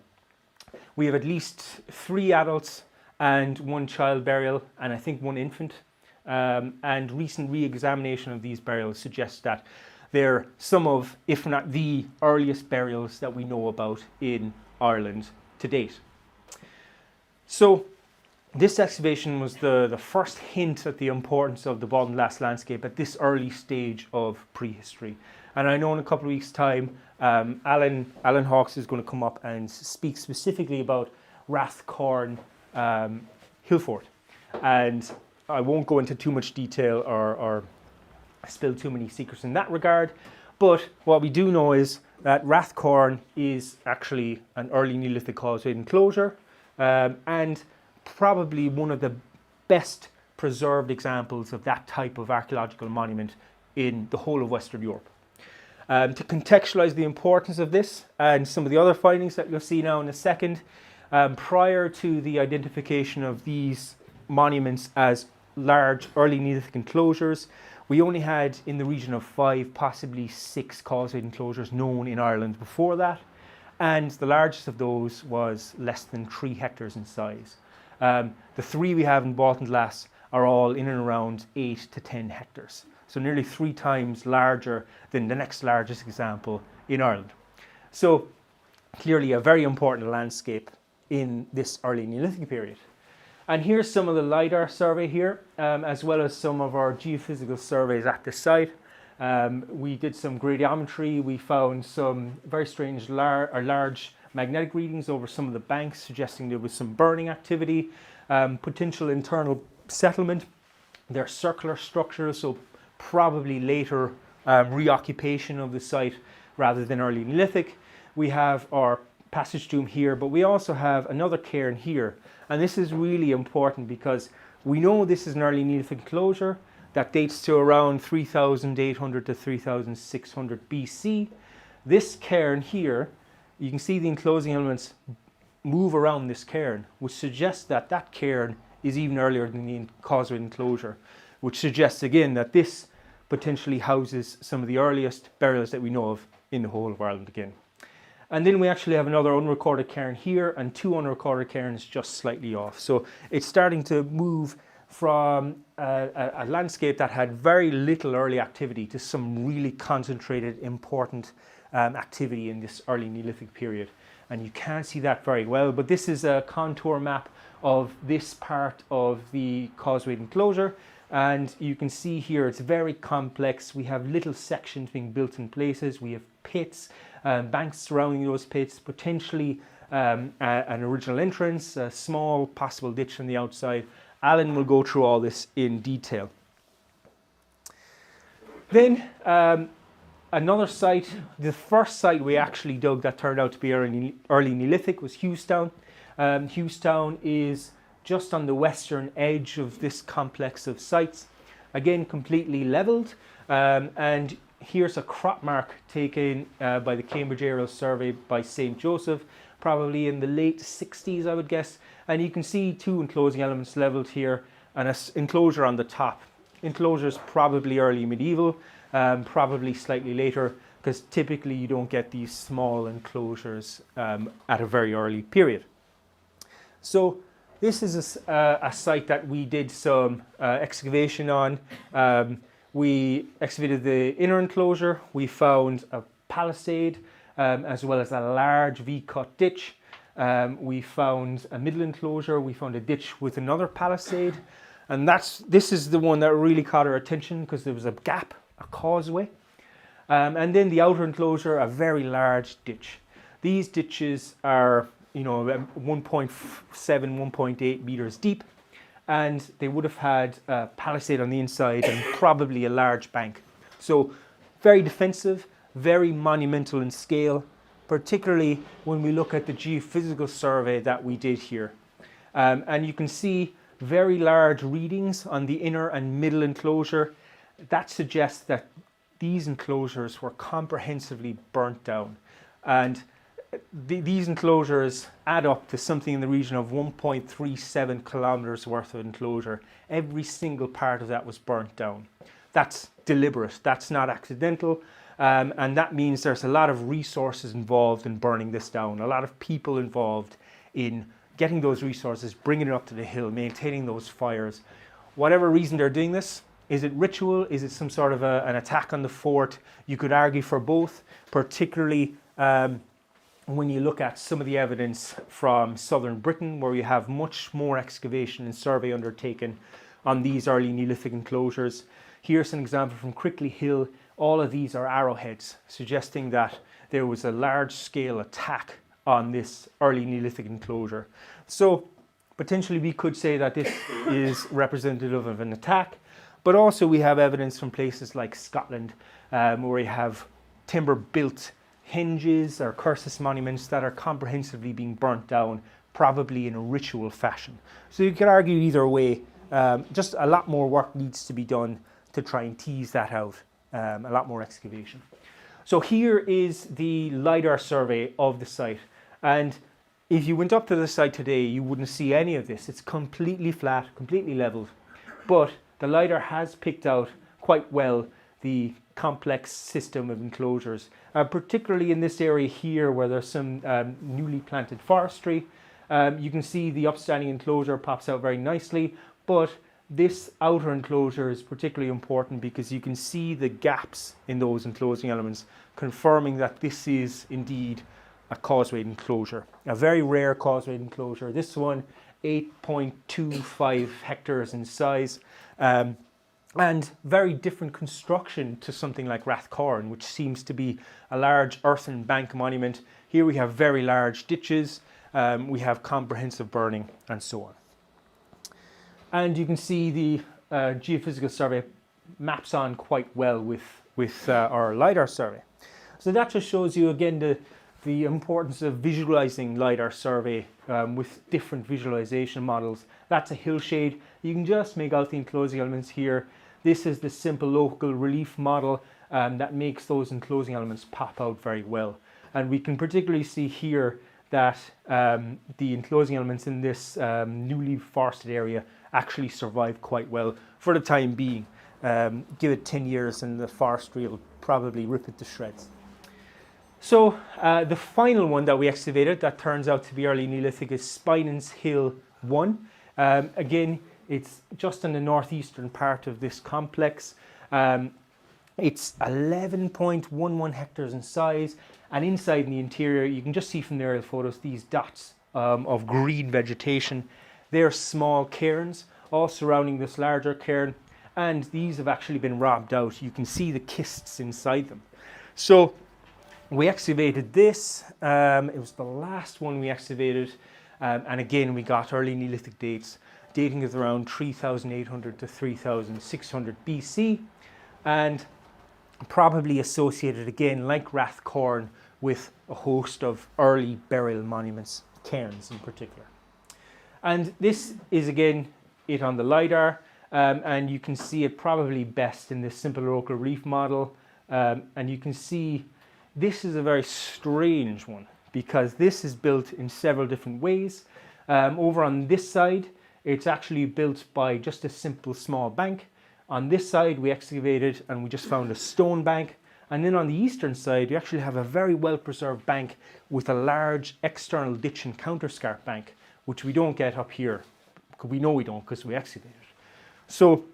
We have at least 3 adults and 1 child burial, and I think 1 infant. And recent re-examination of these burials suggests that they're some of, if not the earliest burials that we know about in Ireland to date. So this excavation was the first hint at the importance of the Baltinglass landscape at this early stage of prehistory. And I know in a couple of weeks' time, Alan Hawkes is going to come up and speak specifically about Rathcorn Hillfort. And I won't go into too much detail or spill too many secrets in that regard, but what we do know is that Rathcorn is actually an early Neolithic causeway enclosure, and probably one of the best preserved examples of that type of archaeological monument in the whole of Western Europe. To contextualize the importance of this and some of the other findings that you'll see now in a second, prior to the identification of these monuments as large early Neolithic enclosures, we only had in the region of 5, possibly 6 causewayed enclosures known in Ireland before that, and the largest of those was less than 3 hectares in size. The 3 we have in Baltinglass are all in and around 8 to 10 hectares, so nearly 3 times larger than the next largest example in Ireland. So clearly a very important landscape in this early Neolithic period. And here's some of the Lidar survey here, as well as some of our geophysical surveys at the site. We did some gradiometry. We found some very strange large magnetic readings over some of the banks, suggesting there was some burning activity, potential internal settlement. They're circular structures, so probably later reoccupation of the site rather than early Neolithic. We have our passage tomb here, but we also have another cairn here. And this is really important because we know this is an early Neolithic enclosure that dates to around 3,800 to 3,600 BC. This cairn here, you can see the enclosing elements move around this cairn, which suggests that that cairn is even earlier than the causeway enclosure, which suggests again that this potentially houses some of the earliest burials that we know of in the whole of Ireland again. And then we actually have another unrecorded cairn here and 2 unrecorded cairns just slightly off. So it's starting to move from a landscape that had very little early activity to some really concentrated, important activity in this early Neolithic period. And you can't see that very well, but this is a contour map of this part of the causeway enclosure. And you can see here it's very complex. We have little sections being built in places. We have pits, banks surrounding those pits, potentially an original entrance, a small possible ditch on the outside. Alan will go through all this in detail. Then another site, the first site we actually dug that turned out to be early Neolithic was Hewstown. Hewstown is just on the western edge of this complex of sites. Again, completely levelled, and here's a crop mark taken by the Cambridge Aerial Survey by St. Joseph, probably in the late 60s, I would guess. And you can see 2 enclosing elements levelled here and an enclosure on the top. Enclosure is probably early medieval, probably slightly later, because typically you don't get these small enclosures at a very early period. So this is a site that we did some excavation on. We excavated the inner enclosure. We found a palisade as well as a large V-cut ditch. We found a middle enclosure. We found a ditch with another palisade. And this is the one that really caught our attention because there was a gap, a causeway. And then the outer enclosure, a very large ditch. These ditches are 1.7, 1.8 meters deep, and they would have had a palisade on the inside and probably a large bank. So very defensive, very monumental in scale, particularly when we look at the geophysical survey that we did here. And you can see very large readings on the inner and middle enclosure. That suggests that these enclosures were comprehensively burnt down. And these enclosures add up to something in the region of 1.37 kilometers worth of enclosure. Every single part of that was burnt down. That's deliberate, that's not accidental, and that means there's a lot of resources involved in burning this down, a lot of people involved in getting those resources, bringing it up to the hill, maintaining those fires. Whatever reason they're doing this, is it ritual? Is it some sort of an attack on the fort? You could argue for both, particularly when you look at some of the evidence from southern Britain, where you have much more excavation and survey undertaken on these early Neolithic enclosures. Here's an example from Crickley Hill. All of these are arrowheads, suggesting that there was a large-scale attack on this early Neolithic enclosure. So potentially we could say that this is representative of an attack, but also we have evidence from places like Scotland, where you have timber-built hinges or cursus monuments that are comprehensively being burnt down, probably in a ritual fashion. So you could argue either way Just a lot more work needs to be done to try and tease that out, a lot more excavation. So here is the Lidar survey of the site, and if you went up to the site today, you wouldn't see any of this. It's completely flat, completely leveled, but the Lidar has picked out quite well the complex system of enclosures, particularly in this area here where there's some newly planted forestry. You can see the upstanding enclosure pops out very nicely, but this outer enclosure is particularly important because you can see the gaps in those enclosing elements, confirming that this is indeed a causeway enclosure, a very rare causeway enclosure. This one, 8.25 hectares in size, and very different construction to something like Rathcorn, which seems to be a large earthen bank monument. Here we have very large ditches, we have comprehensive burning, and so on. And you can see the geophysical survey maps on quite well with our Lidar survey. So that just shows you again the importance of visualizing Lidar survey with different visualization models. That's a hillshade. You can just make out the enclosing elements here. This is the simple local relief model that makes those enclosing elements pop out very well. And we can particularly see here that the enclosing elements in this newly forested area actually survive quite well for the time being. Give it 10 years and the forestry will probably rip it to shreds. So the final one that we excavated that turns out to be early Neolithic is Spinans Hill 1. Again, it's just in the northeastern part of this complex. It's 11.11 hectares in size, and inside in the interior you can just see from the aerial photos these dots of green vegetation. They're small cairns all surrounding this larger cairn, and these have actually been robbed out. You can see the kists inside them. So we excavated this. It was the last one we excavated, and again we got early Neolithic dates dating it around 3,800 to 3,600 BC, and probably associated again, like Rathcorn, with a host of early burial monuments, cairns in particular. And this is again it on the Lidar, and you can see it probably best in this simple local relief model, and you can see this is a very strange one because this is built in several different ways. Over on this side, it's actually built by just a simple small bank. On this side, we excavated and we just found a stone bank. And then on the eastern side, you actually have a very well-preserved bank with a large external ditch and counterscarp bank, which we don't get up here. We know we don't because we excavated. So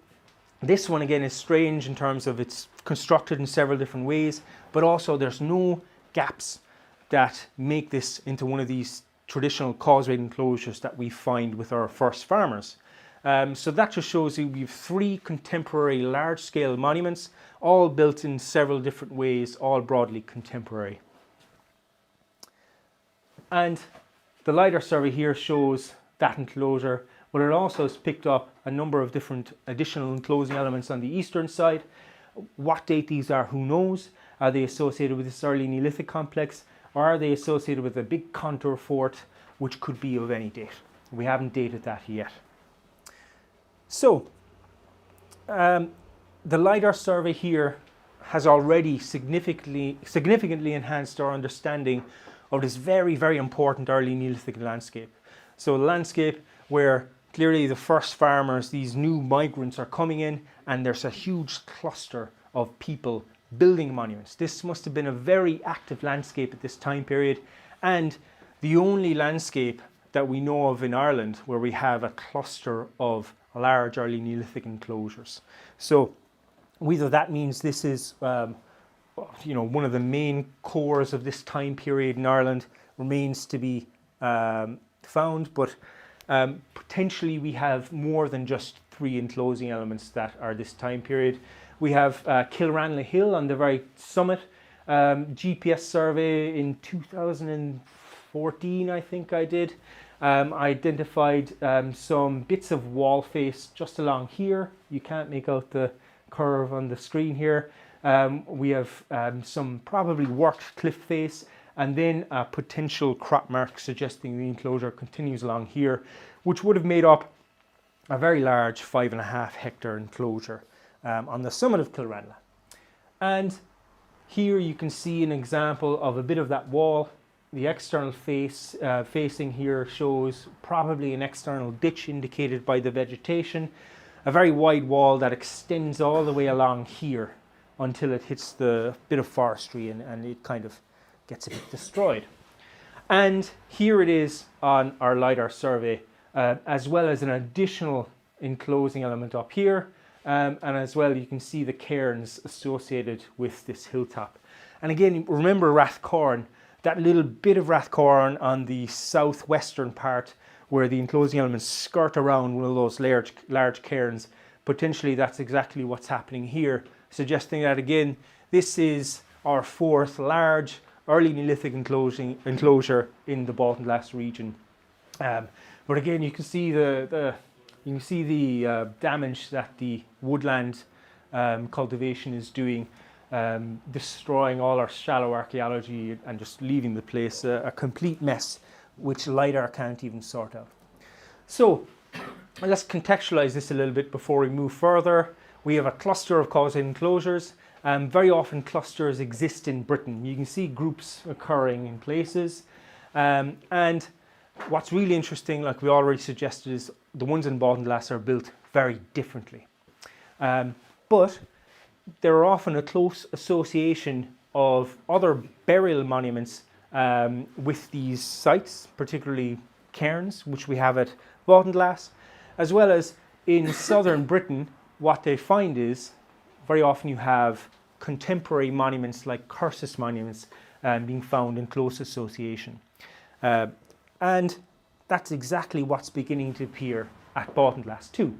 this one again is strange in terms of it's constructed in several different ways, but also there's no gaps that make this into one of these traditional causeway enclosures that we find with our first farmers. So that just shows you we have three contemporary large-scale monuments, all built in several different ways, all broadly contemporary. And the Lidar survey here shows that enclosure, but it also has picked up a number of different additional enclosing elements on the eastern side. What date these are, who knows? Are they associated with this early Neolithic complex, or are they associated with a big contour fort, which could be of any date? We haven't dated that yet. So, the Lidar survey here has already significantly enhanced our understanding of this very, very important early Neolithic landscape. So a landscape where clearly the first farmers, these new migrants are coming in, and there's a huge cluster of people building monuments. This must have been a very active landscape at this time period, and the only landscape that we know of in Ireland where we have a cluster of large early Neolithic enclosures. So whether that means this is one of the main cores of this time period in Ireland remains to be found, but potentially we have more than just three enclosing elements that are this time period. We have Kilranley Hill on the very summit. GPS survey in 2014, I think I did. Identified some bits of wall face just along here. You can't make out the curve on the screen here. We have some probably worked cliff face, and then a potential crop mark suggesting the enclosure continues along here, which would have made up a very large 5.5 hectare enclosure on the summit of Kilranla. And here you can see an example of a bit of that wall. The external facing here shows probably an external ditch indicated by the vegetation. A very wide wall that extends all the way along here until it hits the bit of forestry and it kind of gets a bit destroyed. And here it is on our LiDAR survey, as well as an additional enclosing element up here. And as well, you can see the cairns associated with this hilltop. And again, remember Rathcorn, that little bit of Rathcorn on the southwestern part where the enclosing elements skirt around one of those large cairns. Potentially that's exactly what's happening here, suggesting that again, this is our fourth large early Neolithic enclosure in the Baltinglass region. But again, you can see the damage that the woodland cultivation is doing, destroying all our shallow archaeology and just leaving the place a complete mess, which LiDAR can't even sort out. So let's contextualize this a little bit before we move further. We have a cluster of causate enclosures. Very often clusters exist in Britain. You can see groups occurring in places. And what's really interesting, like we already suggested, is the ones in Baltinglass are built very differently. But there are often a close association of other burial monuments with these sites, particularly cairns, which we have at Baltinglass, as well as in southern Britain. What they find is very often you have contemporary monuments like cursus monuments being found in close association. And that's exactly what's beginning to appear at Baltinglass too.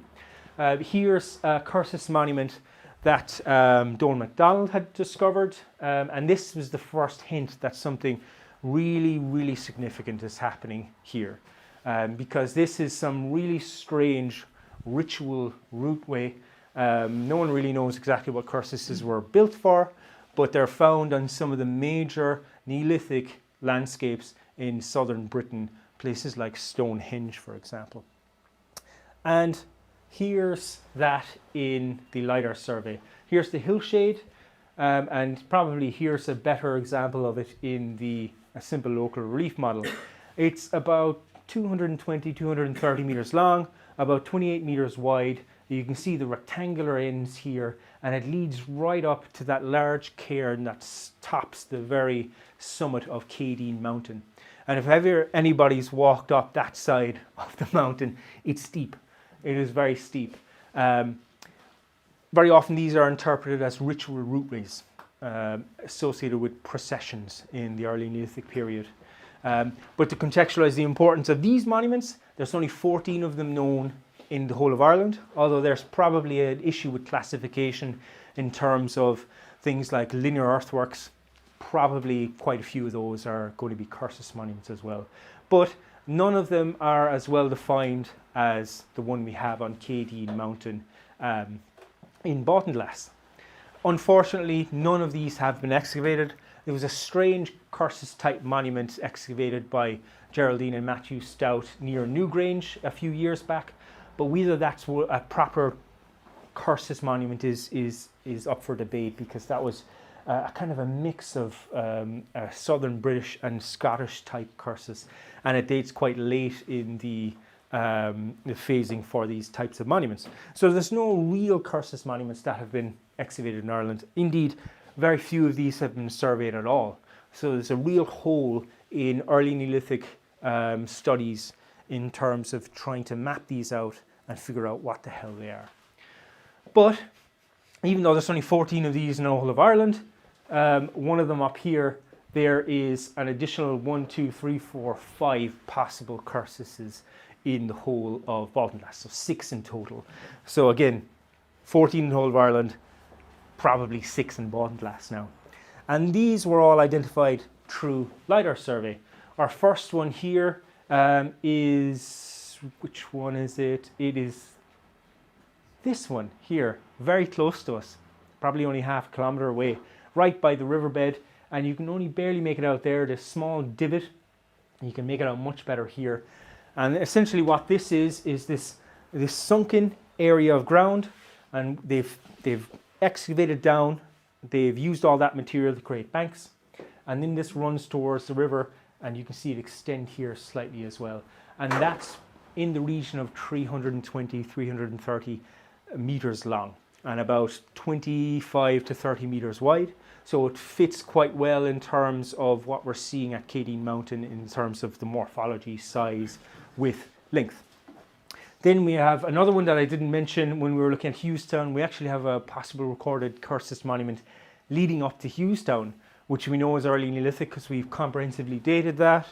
Here's a cursus monument that Donald MacDonald had discovered, and this was the first hint that something really, really significant is happening here, because this is some really strange ritual rootway. No one really knows exactly what cursuses were built for, but they're found on some of the major Neolithic landscapes in southern Britain, places like Stonehenge, for example. And here's that in the LiDAR survey. Here's the hillshade, and probably here's a better example of it in a simple local relief model. It's about 220, 230 meters long, about 28 meters wide. You can see the rectangular ends here, and it leads right up to that large cairn that tops the very summit of Cadine Mountain. And if ever anybody's walked up that side of the mountain, it's steep. It is very steep. Very often these are interpreted as ritual rootways associated with processions in the early Neolithic period. But to contextualize the importance of these monuments, there's only 14 of them known in the whole of Ireland, although there's probably an issue with classification in terms of things like linear earthworks. Probably quite a few of those are going to be cursus monuments as well. But none of them are as well defined as the one we have on Cadine Mountain in Baltinglass. Unfortunately, none of these have been excavated. There was a strange cursus type monument excavated by Geraldine and Matthew Stout near Newgrange a few years back, but whether that's a proper cursus monument is up for debate, because that was a kind of a mix of southern British and Scottish type cursus, and it dates quite late in the phasing for these types of monuments. So there's no real cursus monuments that have been excavated in Ireland. Indeed, very few of these have been surveyed at all. So there's a real hole in early Neolithic studies in terms of trying to map these out and figure out what the hell they are. But even though there's only 14 of these in the whole of Ireland, one of them up here, there is an additional 1, 2, 3, 4, 5 possible cursuses in the whole of Baltinglass, so 6 in total. So again, 14 in the whole of Ireland, probably 6 in Baltinglass now. And these were all identified through LiDAR survey. Our first one here is, which one is it? It is this one here, very close to us, probably only half a kilometre away, right by the riverbed, and you can only barely make it out there. This small divot, you can make it out much better here. And essentially what this is this this sunken area of ground, and they've excavated down, they've used all that material to create banks, and then this runs towards the river, and you can see it extend here slightly as well. And that's in the region of 320, 330 meters long and about 25 to 30 meters wide. So it fits quite well in terms of what we're seeing at Cadine Mountain in terms of the morphology, size, width, length. Then we have another one that I didn't mention when we were looking at Hughestown. We actually have a possible recorded Cursus monument leading up to Hughestown, which we know is early Neolithic because we've comprehensively dated that.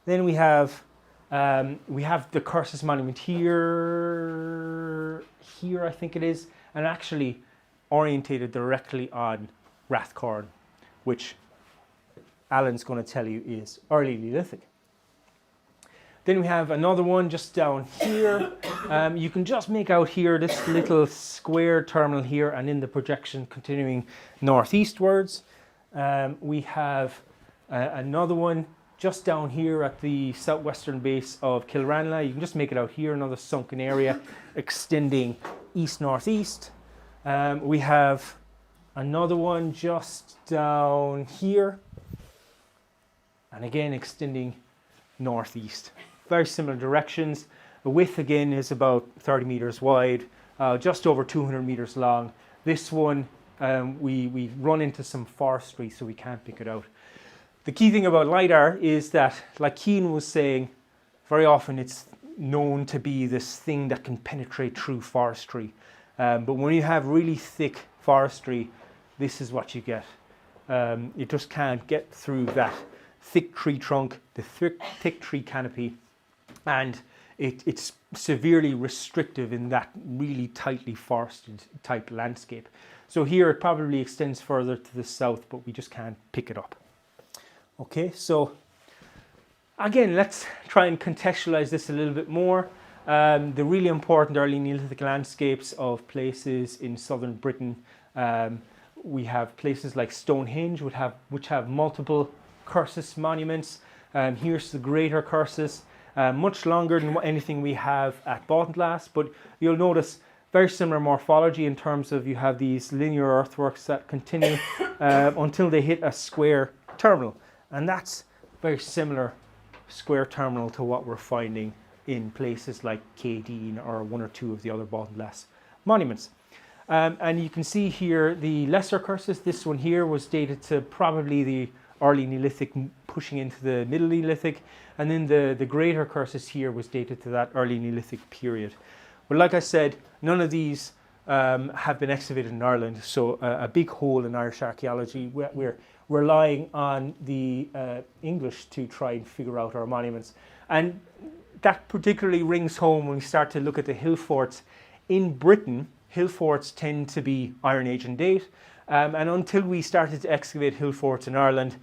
Then we have the Cursus monument here I think it is, and actually orientated directly on Rathcorn, which Alan's going to tell you is early Neolithic. Then we have another one just down here. You can just make out here this little square terminal here, and in the projection continuing northeastwards. We have another one just down here at the southwestern base of Kilranla. You can just make it out here, another sunken area extending east-northeast. We have another one just down here, and again extending northeast. Very similar directions. The width again is about 30 meters wide, just over 200 meters long. This one, we run into some forestry, so we can't pick it out. The key thing about Lidar is that, like Cian was saying, very often it's known to be this thing that can penetrate through forestry. But when you have really thick forestry, this is what you get. You just can't get through that thick tree trunk, the thick tree canopy, and it's severely restrictive in that really tightly forested type landscape. So here it probably extends further to the south, but we just can't pick it up. Okay, so again, let's try and contextualize this a little bit more. The really important early Neolithic landscapes of places in southern Britain. We have places like Stonehenge, which have multiple Cursus monuments. Here's the Greater Cursus, much longer than anything we have at Baltinglass, but you'll notice very similar morphology in terms of you have these linear earthworks that continue until they hit a square terminal. And that's very similar square terminal to what we're finding in places like Cadine or one or two of the other Baltinglass monuments. And you can see here the Lesser Cursus. This one here was dated to probably the early Neolithic pushing into the Middle Neolithic. And then the Greater Cursus here was dated to that early Neolithic period. But like I said, none of these have been excavated in Ireland. So a big hole in Irish archaeology. We're relying on the English to try and figure out our monuments. And that particularly rings home when we start to look at the Hillforts. In Britain, Hillforts tend to be Iron Age in date. And until we started to excavate Hillforts in Ireland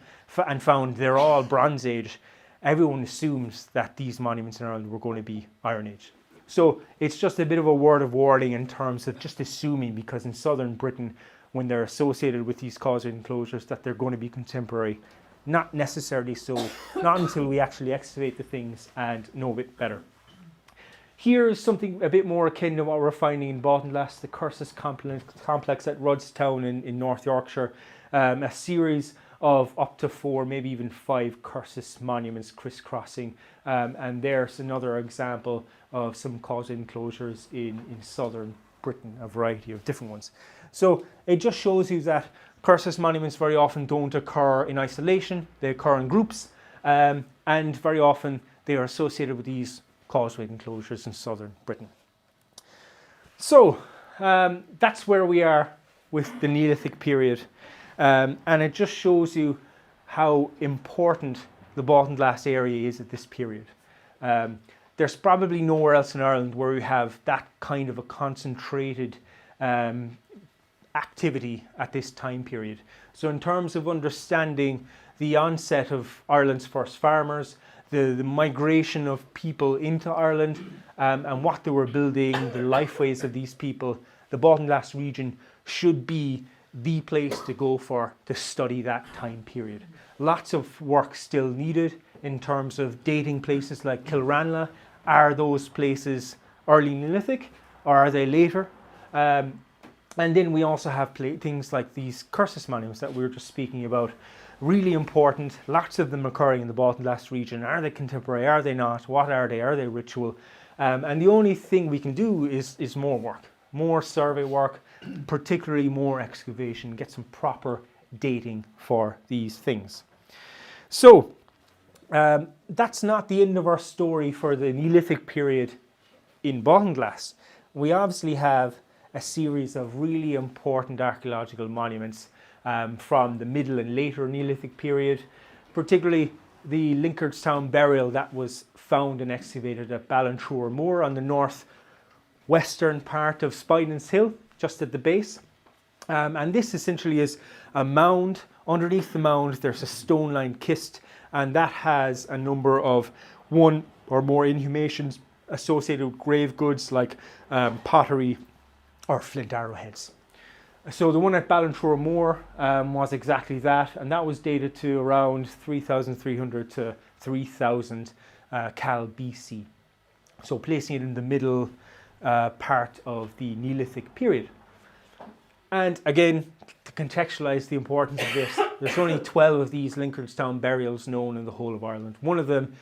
and found they're all Bronze Age, everyone assumes that these monuments in Ireland were going to be Iron Age. So it's just a bit of a word of warning in terms of just assuming, because in southern Britain, when they're associated with these causeway enclosures, that they're going to be contemporary. Not necessarily so, not until we actually excavate the things and know a bit better. Here is something a bit more akin to what we're finding in Baltinglass, the Cursus complex at Rudstown in North Yorkshire. A series of up to 4, maybe even 5 Cursus monuments crisscrossing. And there's another example of some causeway enclosures in southern Britain, a variety of different ones. So it just shows you that Cursus monuments very often don't occur in isolation, they occur in groups, and very often they are associated with these causeway enclosures in southern Britain. So that's where we are with the Neolithic period, and it just shows you how important the Baltinglass area is at this period. There's probably nowhere else in Ireland where we have that kind of a concentrated activity at this time period. So in terms of understanding the onset of Ireland's first farmers, the migration of people into Ireland, and what they were building, the lifeways of these people, the Baltinglass region should be the place to go for to study that time period. Lots of work still needed in terms of dating places like Kilranla. Are those places early Neolithic, or are they later? And then we also have things like these cursus monuments that we were just speaking about. Really important, lots of them occurring in the Baltinglass region. Are they contemporary? Are they not? What are they? Are they ritual? And the only thing we can do is more work, more survey work, particularly more excavation, get some proper dating for these things. So that's not the end of our story for the Neolithic period in Baltinglass. We obviously have a series of really important archaeological monuments from the middle and later Neolithic period, particularly the Linkardstown burial that was found and excavated at Ballintroor Moor on the northwestern part of Timmins Hill, just at the base. And this essentially is a mound. Underneath the mound there's a stone-lined kist, and that has a number of one or more inhumations associated with grave goods like pottery or flint arrowheads. So the one at Ballintroor Moor was exactly that, and that was dated to around 3,300 to 3,000 Cal BC. So placing it in the middle part of the Neolithic period. And again, to contextualise the importance of this, there's only 12 of these Linkardstown burials known in the whole of Ireland, one of them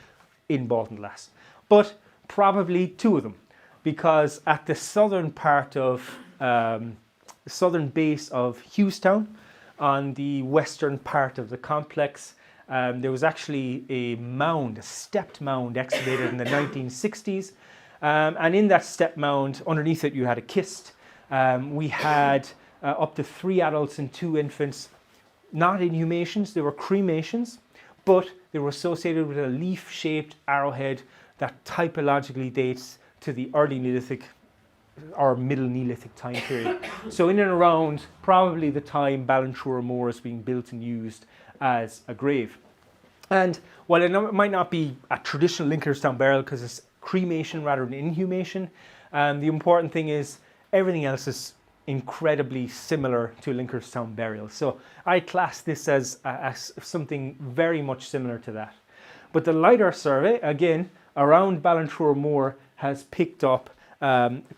in Baltinglass. But probably two of them, because at the southern part of the southern base of Hughestown, on the western part of the complex, there was actually a mound, a stepped mound excavated in the 1960s. And in that stepped mound, underneath it you had a kist. We had up to 3 adults and 2 infants, not inhumations, they were cremations, but they were associated with a leaf-shaped arrowhead that typologically dates to the early Neolithic or middle Neolithic time period. So in and around probably the time Ballintroor Moor is being built and used as a grave. And while it might not be a traditional Linkardstown burial because it's cremation rather than inhumation, the important thing is everything else is incredibly similar to Linkardstown burial. So I class this as something very much similar to that. But the Lidar survey, again, around Ballintroor Moor has picked up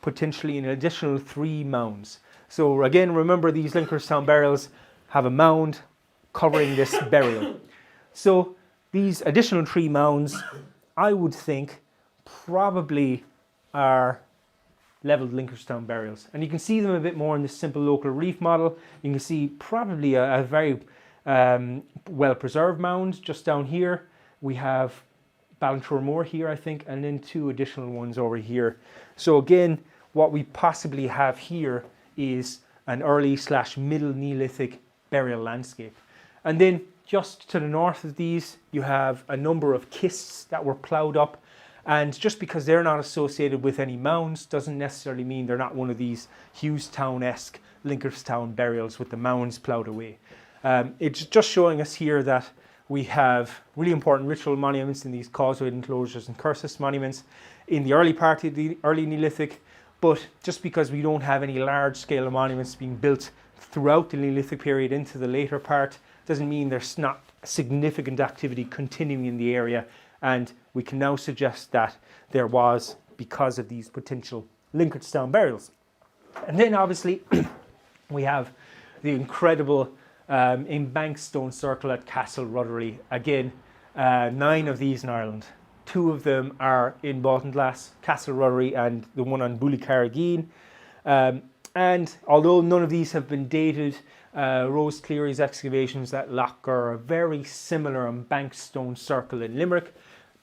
potentially an additional 3 mounds. So again, remember these Linkardstown burials have a mound covering this burial. So these additional 3 mounds, I would think, probably are levelled Linkardstown burials. And you can see them a bit more in this simple local relief model. You can see probably a very well-preserved mound just down here. We have Ballintroor Moor here, I think, and then 2 additional ones over here. So again, what we possibly have here is an early/middle Neolithic burial landscape. And then just to the north of these, you have a number of kists that were ploughed up. And just because they're not associated with any mounds doesn't necessarily mean they're not one of these Hughestown-esque Linkardstown burials with the mounds ploughed away. It's just showing us here that we have really important ritual monuments in these causeway enclosures and cursus monuments in the early part of the early Neolithic, but just because we don't have any large-scale monuments being built throughout the Neolithic period into the later part doesn't mean there's not significant activity continuing in the area, and we can now suggest that there was because of these potential Linkardstown burials. And then obviously we have the incredible embanked stone circle at Castle Ruddery. Again, 9 of these in Ireland. 2 of them are in Baltinglass, Castle Ruddery, and the one on Bullycarrageen. And although none of these have been dated, Rose Cleary's excavations at Loch are a very similar embanked stone circle in Limerick,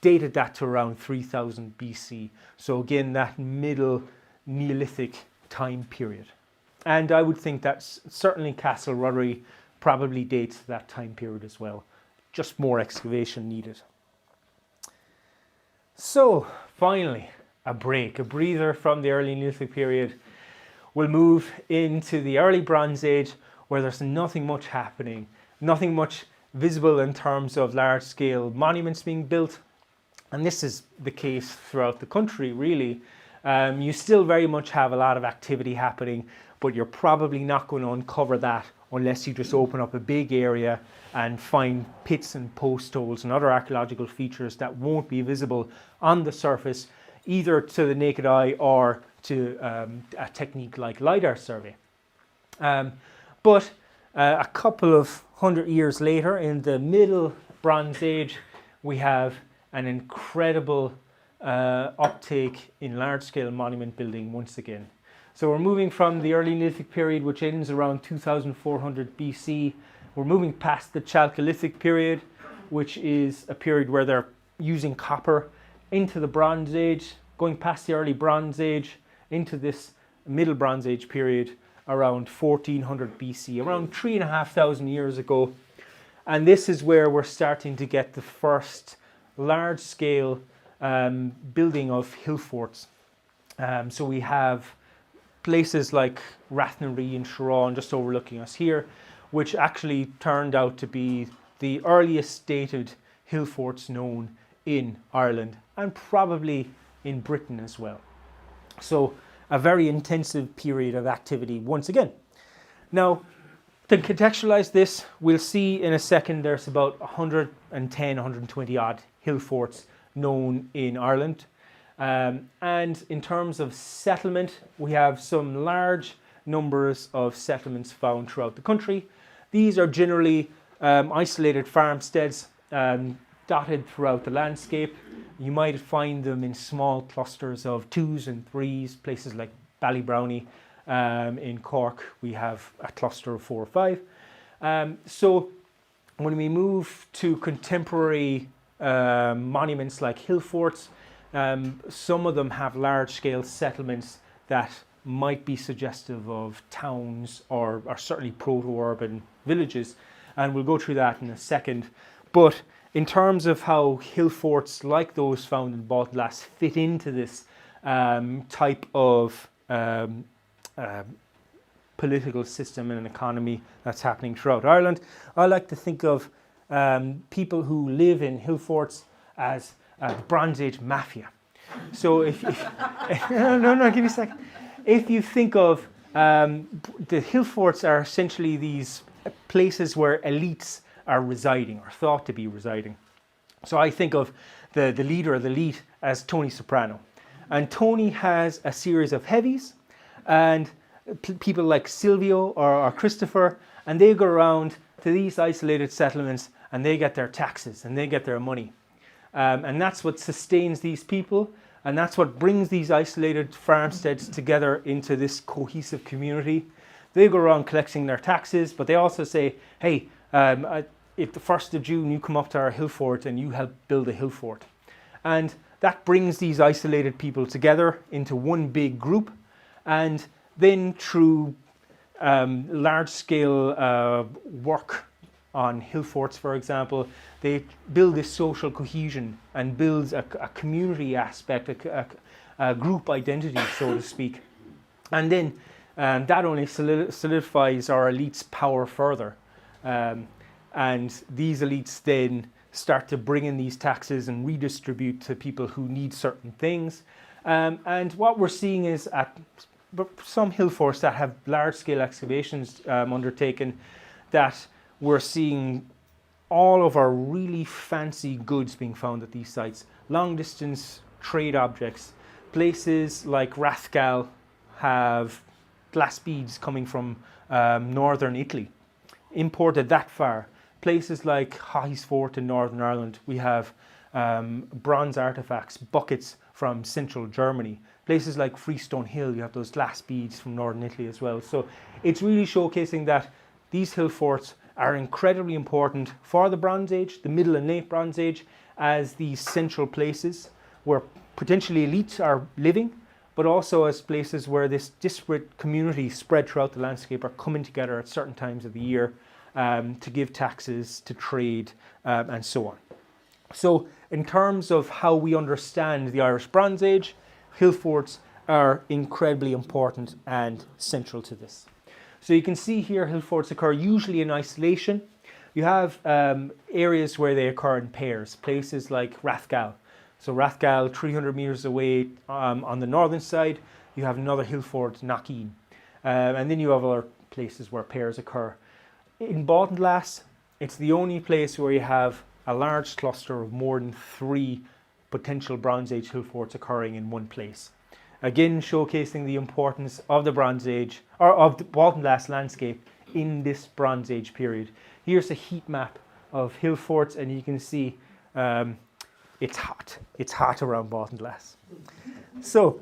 dated that to around 3000 BC. So again, that middle Neolithic time period. And I would think that certainly Castle Ruddery probably dates that time period as well. Just more excavation needed. So finally, a breather from the early Neolithic period. We'll move into the early Bronze Age, where there's nothing much happening, nothing much visible in terms of large-scale monuments being built. And this is the case throughout the country, really. You still very much have a lot of activity happening, but you're probably not going to uncover that unless you just open up a big area and find pits and post holes and other archaeological features that won't be visible on the surface either to the naked eye or to a technique like Lidar survey. But a couple of 100 years later, in the Middle Bronze Age, we have an incredible uptake in large-scale monument building once again. So we're moving from the early Neolithic period, which ends around 2400 BC. We're moving past the Chalcolithic period, which is a period where they're using copper, into the Bronze Age, going past the early Bronze Age, into this Middle Bronze Age period around 1400 BC, around 3,500 years ago. And this is where we're starting to get the first large-scale building of hill forts. So we have places like Rathnaree and Sharon just overlooking us here, which actually turned out to be the earliest dated hill forts known in Ireland and probably in Britain as well. So a very intensive period of activity once again. Now, to contextualize this, we'll see in a second there's about 110, 120 odd hill forts known in Ireland. And in terms of settlement, we have some large numbers of settlements found throughout the country. These are generally isolated farmsteads dotted throughout the landscape. You might find them in small clusters of 2s and 3s, places like Ballybrownie. In Cork, we have a cluster of 4 or 5. So when we move to contemporary monuments like hill forts, some of them have large-scale settlements that might be suggestive of towns or certainly proto-urban villages, and we'll go through that in a second. But in terms of how hill forts like those found in Baltinglass fit into this type of political system and an economy that's happening throughout Ireland, I like to think of people who live in hill forts as the Bronze Age mafia. So if no, give me a second. If you think of the hill forts are essentially these places where elites are residing or thought to be residing. So I think of the leader of the elite as Tony Soprano. And Tony has a series of heavies and people like Silvio or Christopher, and they go around to these isolated settlements and they get their taxes and they get their money. And that's what sustains these people, and that's what brings these isolated farmsteads together into this cohesive community. They go around collecting their taxes, but they also say, hey, if the 1st of June you come up to our hill fort and you help build a hill fort. And that brings these isolated people together into one big group, and then through large-scale work on hill forts, for example, they build this social cohesion and builds a community aspect, a group identity, so to speak. And then that only solidifies our elites' power further. And these elites then start to bring in these taxes and redistribute to people who need certain things. And what we're seeing is at some hill forts that have large-scale excavations undertaken, that we're seeing all of our really fancy goods being found at these sites. Long-distance trade objects. Places like Rathgal have glass beads coming from northern Italy, imported that far. Places like Haughey's Fort in Northern Ireland, we have bronze artifacts, buckets from central Germany. Places like Freestone Hill, you have those glass beads from Northern Italy as well. So it's really showcasing that these hill forts are incredibly important for the Bronze Age, the Middle and Late Bronze Age, as these central places where potentially elites are living, but also as places where this disparate community spread throughout the landscape are coming together at certain times of the year to give taxes, to trade, and so on. So in terms of how we understand the Irish Bronze Age, hill forts are incredibly important and central to this. So you can see here hill forts occur usually in isolation. You have areas where they occur in pairs, places like Rathgal. So Rathgal, 300 metres away on the northern side, you have another hill fort, Knockeen. And then you have other places where pairs occur. In Baltinglass, it's the only place where you have a large cluster of more than 3 potential Bronze Age hill forts occurring in one place. Again, showcasing the importance of the Bronze Age, or of the Baltinglass landscape in this Bronze Age period. Here's a heat map of hill forts, and you can see it's hot. It's hot around Baltinglass. So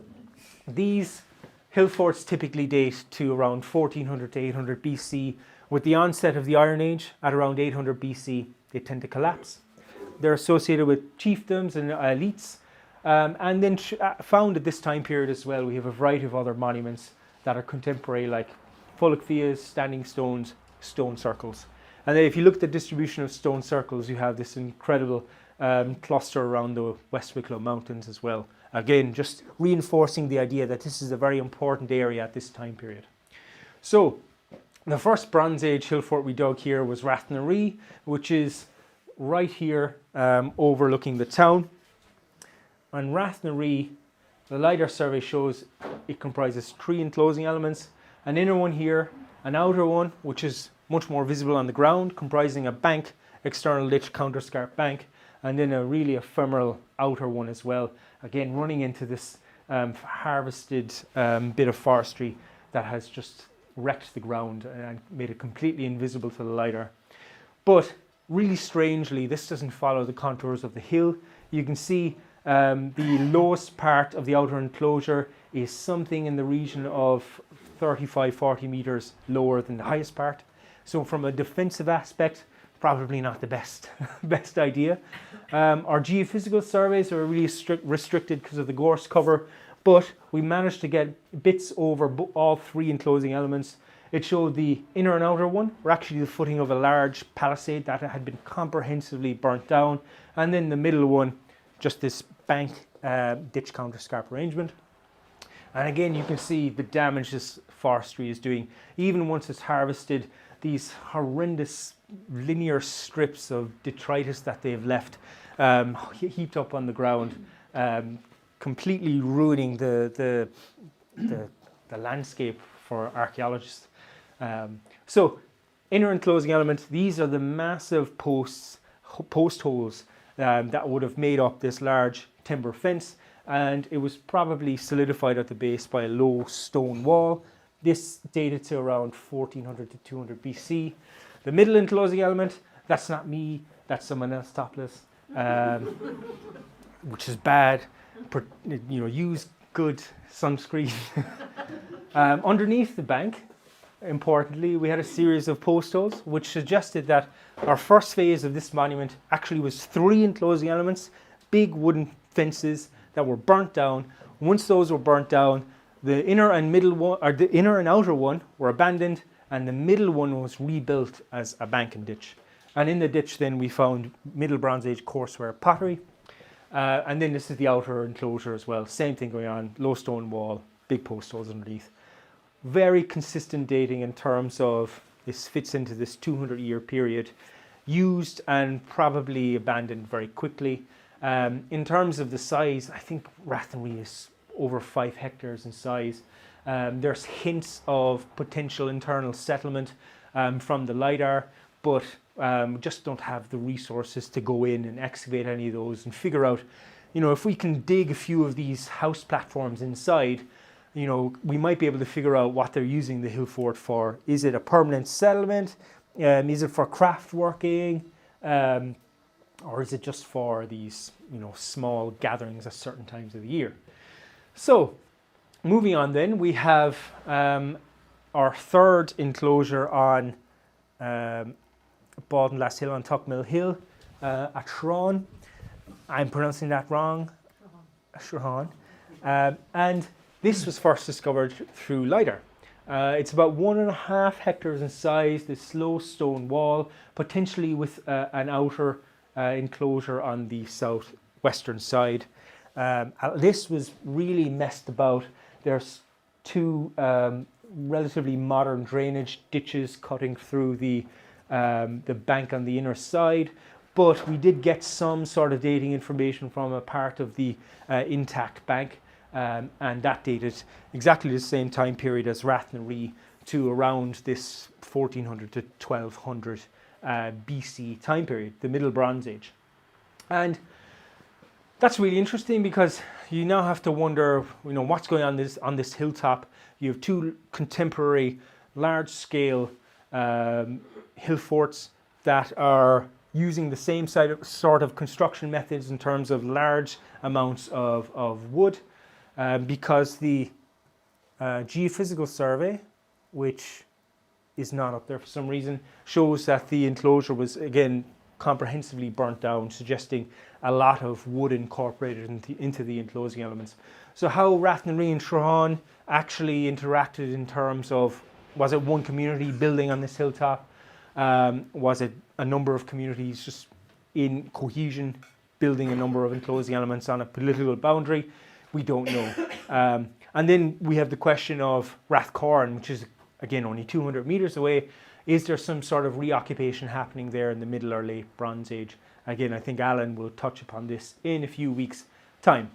these hill forts typically date to around 1400 to 800 BC. With the onset of the Iron Age at around 800 BC, they tend to collapse. They're associated with chiefdoms and elites. And then found at this time period as well, we have a variety of other monuments that are contemporary, like Fullochfias, standing stones, stone circles. And then if you look at the distribution of stone circles, you have this incredible cluster around the West Wicklow Mountains as well. Again, just reinforcing the idea that this is a very important area at this time period. So the first Bronze Age hill fort we dug here was Rathnaree, which is right here overlooking the town. On Rathnaree, the Lidar survey shows it comprises 3 enclosing elements, an inner one here, an outer one, which is much more visible on the ground, comprising a bank, external ditch, counterscarp bank, and then a really ephemeral outer one as well, again running into this harvested bit of forestry that has just wrecked the ground and made it completely invisible to the Lidar. But really strangely, this doesn't follow the contours of the hill. You can see the lowest part of the outer enclosure is something in the region of 35-40 meters lower than the highest part. So from a defensive aspect, probably not the best idea. Our geophysical surveys are really restricted because of the gorse cover, but we managed to get bits over all 3 enclosing elements. It showed the inner and outer one were actually the footing of a large palisade that had been comprehensively burnt down, and then the middle one, just this bank ditch counterscarp arrangement. And again, you can see the damage this forestry is doing. Even once it's harvested, these horrendous linear strips of detritus that they've left heaped up on the ground, completely ruining the landscape for archaeologists. So, inner enclosing element, these are the massive post holes that would have made up this large timber fence, and it was probably solidified at the base by a low stone wall. This dated to around 1400 to 200 BC. The middle enclosing element, that's not me, that's someone else topless, which is bad. Use good sunscreen. Underneath the bank, importantly, we had a series of post holes, which suggested that our first phase of this monument actually was 3 enclosing elements, big wooden fences that were burnt down. Once those were burnt down, the inner and middle one, or the inner and outer one, were abandoned, and the middle one was rebuilt as a bank and ditch. And in the ditch, then we found Middle Bronze Age courseware pottery, and then this is the outer enclosure as well. Same thing going on: low stone wall, big post holes underneath. Very consistent dating in terms of this fits into this 200-year period, used and probably abandoned very quickly. In terms of the size, I think Rathnaree is over 5 hectares in size. There's hints of potential internal settlement from the Lidar, but just don't have the resources to go in and excavate any of those and figure out, if we can dig a few of these house platforms inside, we might be able to figure out what they're using the hill fort for. Is it a permanent settlement? Is it for craft working? Or is it just for these, small gatherings at certain times of the year? So, moving on then, we have our third enclosure on Baltinglass Hill, on Tuckmill Hill, at Shrawn. I'm pronouncing that wrong. Shrawn. And this was first discovered through Lidar. It's about 1.5 hectares in size, this low stone wall, potentially with an outer enclosure on the southwestern side. This was really messed about. There's 2 relatively modern drainage ditches cutting through the bank on the inner side, but we did get some sort of dating information from a part of the intact bank, and that dated exactly the same time period as Rathnaree, to around this 1400 to 1200 BC time period, the Middle Bronze Age. And that's really interesting because you now have to wonder, what's going on this hilltop. You have two contemporary, large-scale hillforts that are using the same sort of construction methods in terms of large amounts of wood, because the geophysical survey, which is not up there for some reason, shows that the enclosure was again comprehensively burnt down, suggesting a lot of wood incorporated into the enclosing elements. So how Rathnaree and Trahan actually interacted in terms of, was it one community building on this hilltop? Was it a number of communities just in cohesion building a number of enclosing elements on a political boundary? We don't know. And then we have the question of Rathcorn, which is again only 200 meters away. Is there some sort of reoccupation happening there in the Middle or Late Bronze Age? Again, I think Alan will touch upon this in a few weeks' time.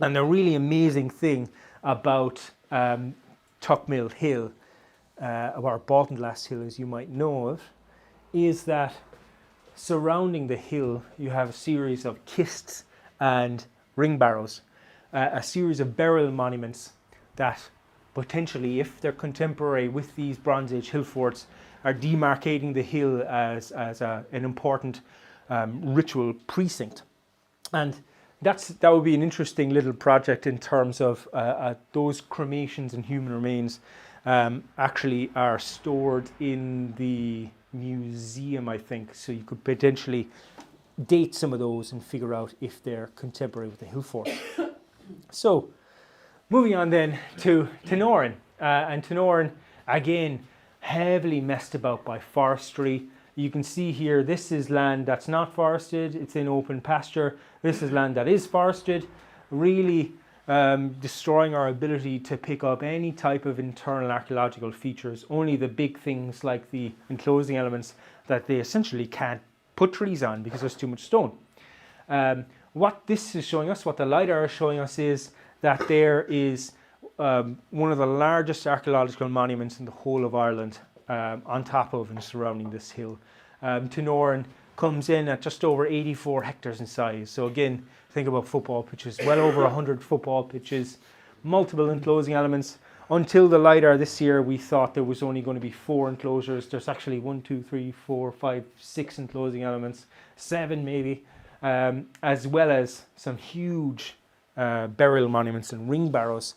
And the really amazing thing about Tuckmill Hill, or Baltinglass Hill as you might know it, is that surrounding the hill you have a series of kists and ring barrows, a series of burial monuments that potentially, if they're contemporary with these Bronze Age hill forts, are demarcating the hill as an important ritual precinct. And that would be an interesting little project in terms of those cremations and human remains actually are stored in the museum, I think. So you could potentially date some of those and figure out if they're contemporary with the hill fort. So moving on then to Tenoran. And Tenoran, again, heavily messed about by forestry. You can see here, this is land that's not forested, it's in open pasture. This is land that is forested, really destroying our ability to pick up any type of internal archaeological features. Only the big things like the enclosing elements that they essentially can't put trees on because there's too much stone. What this is showing us, what the Lidar is showing us, is that there is one of the largest archaeological monuments in the whole of Ireland on top of and surrounding this hill. Tenoran comes in at just over 84 hectares in size. So again, think about football pitches, well over 100 football pitches, multiple enclosing elements. Until the Lidar this year, we thought there was only going to be 4 enclosures. There's actually 1, 2, 3, 4, 5, 6 enclosing elements, 7 maybe, as well as some huge burial monuments and ring barrows.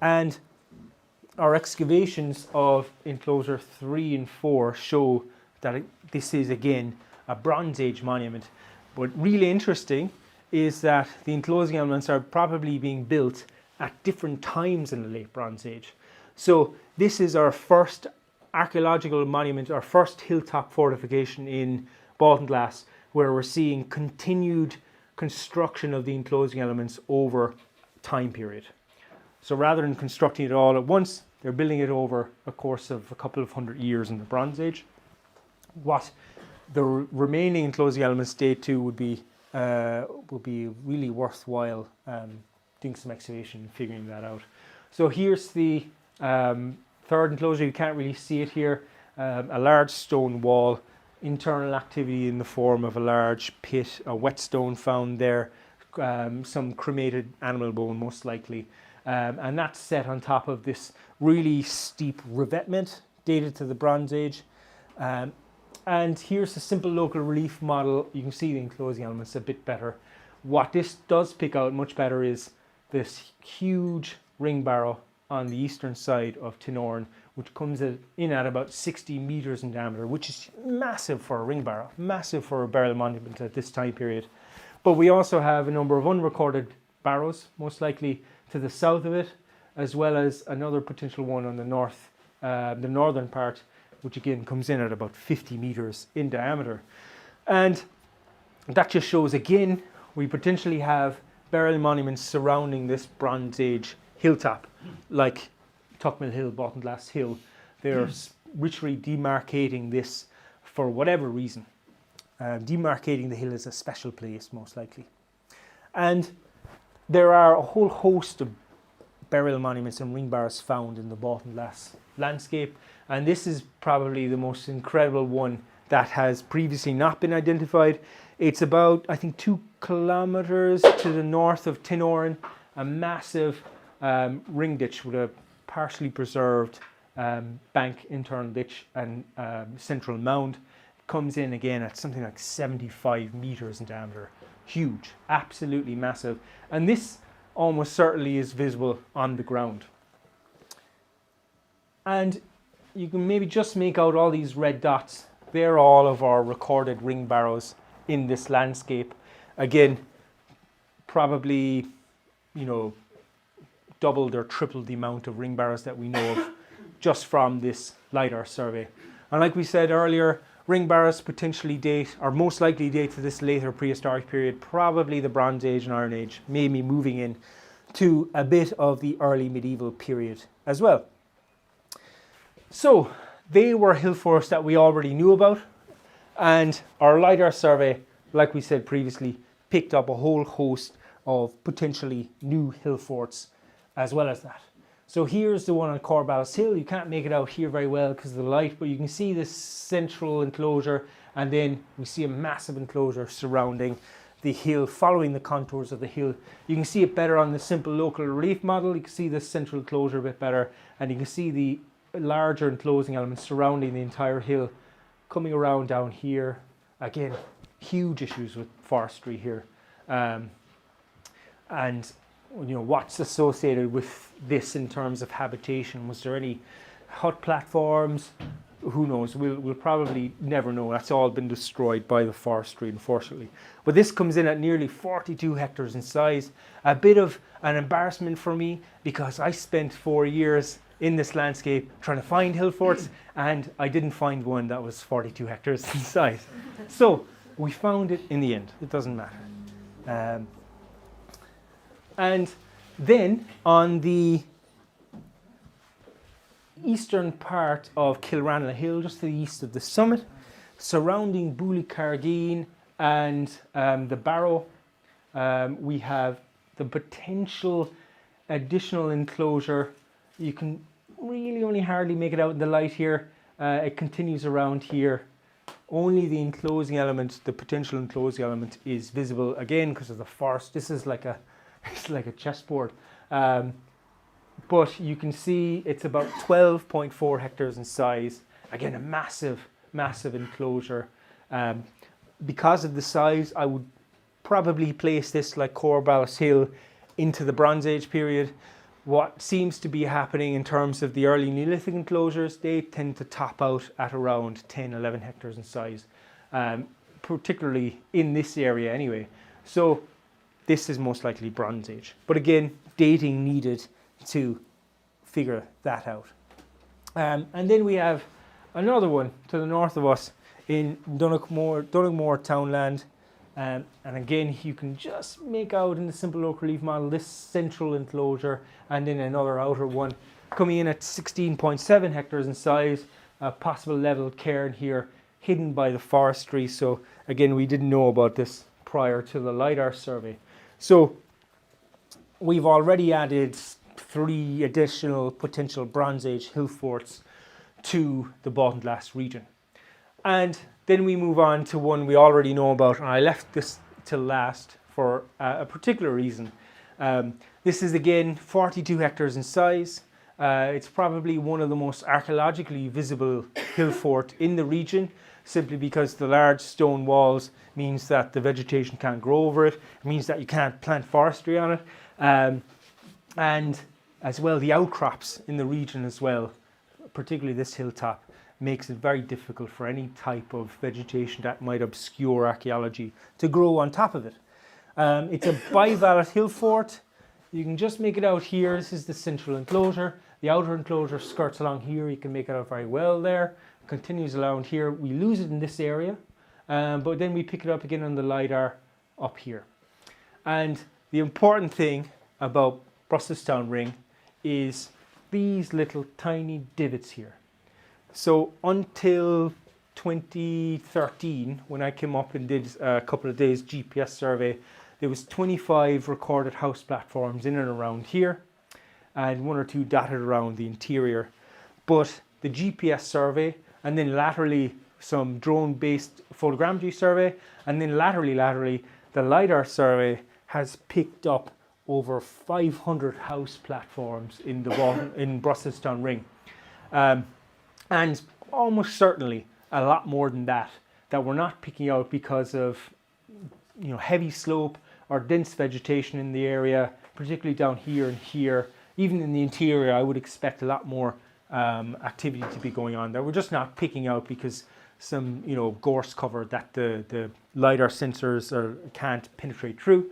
And our excavations of enclosure 3 and 4 show that this is again a Bronze Age monument. But really interesting is that the enclosing elements are probably being built at different times in the Late Bronze Age. So this is our first archaeological monument, our first hilltop fortification in Baltinglass, where we're seeing continued construction of the enclosing elements over time period. So rather than constructing it all at once, they're building it over a course of a couple of 100 years in the Bronze Age. What the remaining enclosing elements date to would be really worthwhile doing some excavation and figuring that out. So here's the third enclosure. You can't really see it here. A large stone wall, internal activity in the form of a large pit, a whetstone found there, some cremated animal bone most likely. And that's set on top of this really steep revetment dated to the Bronze Age. And here's a simple local relief model. You can see the enclosing elements a bit better. What this does pick out much better is this huge ring barrow on the eastern side of Tenoran, which comes in at about 60 meters in diameter, which is massive for a ring barrow, massive for a burial monument at this time period. But we also have a number of unrecorded barrows, most likely to the south of it, as well as another potential one on the north, the northern part, which again comes in at about 50 meters in diameter. And that just shows again, we potentially have burial monuments surrounding this Bronze Age hilltop, like Tuckmill Hill, Baltinglass Hill. They're ritually demarcating this for whatever reason. Demarcating the hill is a special place, most likely. And there are a whole host of burial monuments and ring barrows found in the Baltinglass landscape, and this is probably the most incredible one that has previously not been identified. It's about, I think, 2 kilometers to the north of Tinoran, a massive ring ditch with a partially preserved bank, internal ditch, and central mound. Comes in again at something like 75 meters in diameter. Huge, absolutely massive. And this almost certainly is visible on the ground. And you can maybe just make out all these red dots. They're all of our recorded ring barrows in this landscape. Again, probably, you know, doubled or tripled the amount of ring barrows that we know of just from this Lidar survey. And like we said earlier, ring barrows potentially date, or most likely date, to this later prehistoric period, probably the Bronze Age and Iron Age, maybe moving in to a bit of the early medieval period as well. So they were hillforts that we already knew about, and our Lidar survey, like we said previously, picked up a whole host of potentially new hillforts as well as that. So here's the one on Baltinglass Hill. You can't make it out here very well because of the light, but you can see this central enclosure, and then we see a massive enclosure surrounding the hill, following the contours of the hill. You can see it better on the simple local relief model. You can see the central enclosure a bit better, and you can see the larger enclosing elements surrounding the entire hill coming around down here. Again, huge issues with forestry here. And you know, what's associated with this in terms of habitation? Was there any hut platforms? Who knows? We'll probably never know. That's all been destroyed by the forestry, unfortunately. But this comes in at nearly 42 hectares in size. A bit of an embarrassment for me, because I spent 4 years in this landscape trying to find hillforts, and I didn't find one that was 42 hectares in size. So we found it in the end. It doesn't matter. And then on the eastern part of Kilranna Hill, just to the east of the summit, surrounding Bullycargeen and the Barrow, we have the potential additional enclosure. You can really only hardly make it out in the light here. It continues around here. Only the enclosing element, the potential enclosing element, is visible again because of the forest. This is like it's like a chessboard. But you can see it's about 12.4 hectares in size. Again, a massive, massive enclosure. Because of the size, I would probably place this, like Baltinglass Hill, into the Bronze Age period. What seems to be happening in terms of the early Neolithic enclosures, they tend to top out at around 10, 11 hectares in size, particularly in this area anyway. So this is most likely Bronze Age. But again, dating needed to figure that out. And then we have another one to the north of us in Donaghmore Townland. And again, you can just make out in the simple local relief model this central enclosure, and then another outer one coming in at 16.7 hectares in size, a possible level cairn here hidden by the forestry. So again, we didn't know about this prior to the Lidar survey. So we've already added 3 additional potential Bronze Age hillforts to the Baltinglass region. And then we move on to one we already know about, and I left this till last for a particular reason. This is again 42 hectares in size. It's probably one of the most archaeologically visible hillfort in the region, simply because the large stone walls means that the vegetation can't grow over it. It means that you can't plant forestry on it. And as well, the outcrops in the region as well, particularly this hilltop, makes it very difficult for any type of vegetation that might obscure archaeology to grow on top of it. It's a bivalve hillfort. You can just make it out here. This is the central enclosure. The outer enclosure skirts along here. You can make it out very well there. Continues around here. We lose it in this area, but then we pick it up again on the Lidar up here. And the important thing about Brucestown Ring is these little tiny divots here. So until 2013, when I came up and did a couple of days GPS survey, there was 25 recorded house platforms in and around here, and 1 or 2 dotted around the interior. But the GPS survey, and then laterally some drone-based photogrammetry survey, and then laterally, the Lidar survey has picked up over 500 house platforms in in Brussels-town ring, and almost certainly a lot more than that we're not picking out because of heavy slope or dense vegetation in the area, particularly down here and here. Even in the interior, I would expect a lot more activity to be going on there. We're just not picking out because some gorse cover that the Lidar sensors can't penetrate through.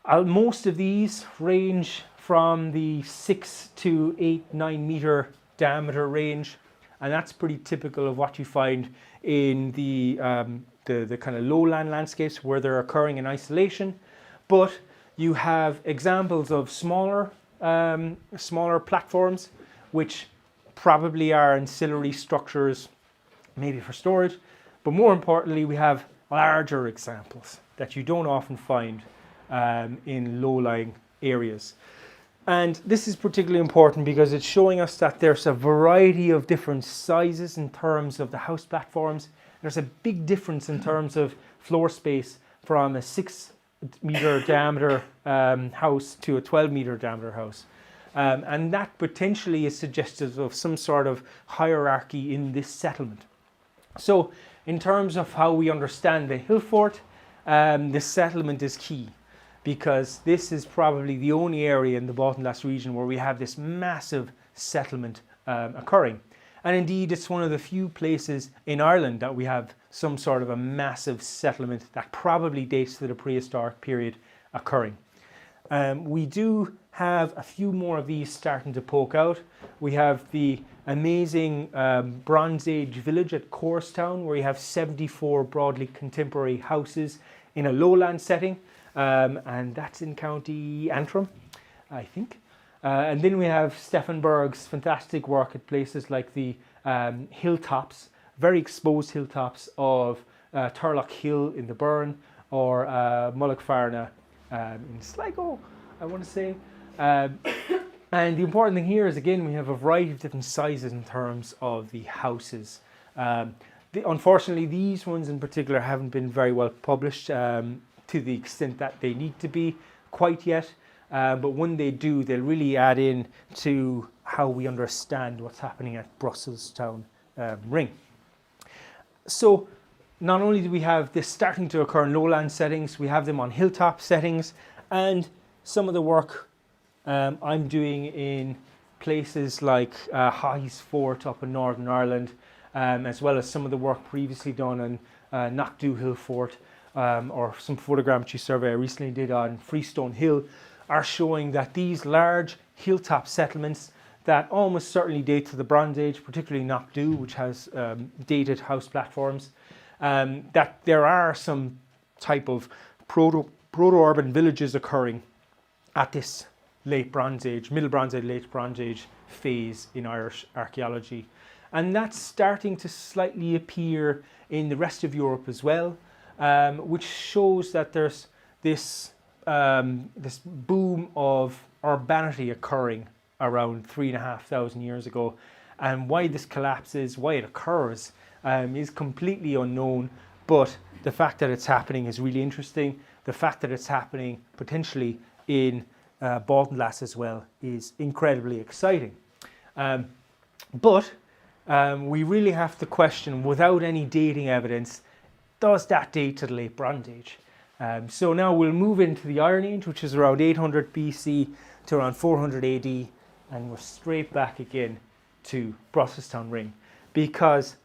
Most of these range from the 6 to 8, 9 meter diameter range, and that's pretty typical of what you find in the kind of lowland landscapes where they're occurring in isolation. But you have examples of smaller platforms, which probably are ancillary structures, maybe for storage. But more importantly, we have larger examples that you don't often find in low-lying areas. And this is particularly important because it's showing us that there's a variety of different sizes in terms of the house platforms. There's a big difference in terms of floor space from a 6 meter diameter house to a 12 meter diameter house. And that potentially is suggestive of some sort of hierarchy in this settlement. So in terms of how we understand the Hillfort, the settlement is key, because this is probably the only area in the Baltinglass region where we have this massive settlement occurring. And indeed, it's one of the few places in Ireland that we have some sort of a massive settlement that probably dates to the prehistoric period occurring. We do have a few more of these starting to poke out. We have the amazing Bronze Age village at Coorstown, where you have 74 broadly contemporary houses in a lowland setting. And that's in County Antrim, I think. And then we have Stefan Berg's fantastic work at places like the hilltops, very exposed hilltops of Turlock Hill in the Burn, or Mullaghfarna in Sligo, I want to say. And the important thing here is, again, we have a variety of different sizes in terms of the houses. Unfortunately, these ones in particular haven't been very well published to the extent that they need to be quite yet. But when they do, they'll really add in to how we understand what's happening at Brussels-town ring. So not only do we have this starting to occur in lowland settings, we have them on hilltop settings, and some of the work I'm doing in places like Hillfort up in Northern Ireland, as well as some of the work previously done on Knockdhu Hillfort, or some photogrammetry survey I recently did on Freestone Hill, are showing that these large hilltop settlements that almost certainly date to the Bronze Age, particularly Knockdhu, which has dated house platforms, that there are some type of proto-urban villages occurring at this late Bronze Age, Middle Bronze Age, late Bronze Age phase in Irish archaeology. And that's starting to slightly appear in the rest of Europe as well, which shows that there's this boom of urbanity occurring around 3,500 years ago. And why this collapses, why it occurs, is completely unknown. But the fact that it's happening is really interesting. The fact that it's happening potentially in Baltinglass as well is incredibly exciting. But we really have to question, without any dating evidence, does that date to the late Bronze Age? So now we'll move into the Iron Age, which is around 800 BC to around 400 AD, and we're straight back again to Brussels-town ring, because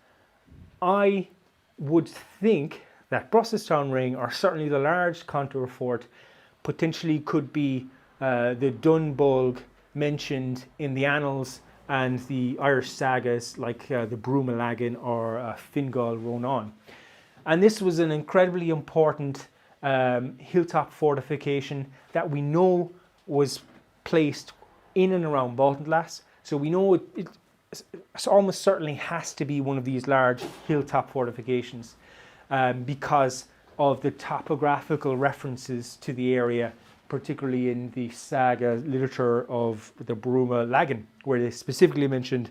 I would think that Brussels-town ring, or certainly the large contour fort, potentially could be the Dunbolg mentioned in the annals and the Irish sagas like the Brumalagan or Fingal Ronan. And this was an incredibly important hilltop fortification that we know was placed in and around Baltinglass. So we know it almost certainly has to be one of these large hilltop fortifications because of the topographical references to the area, particularly in the saga literature of the Brumalagan, where they specifically mentioned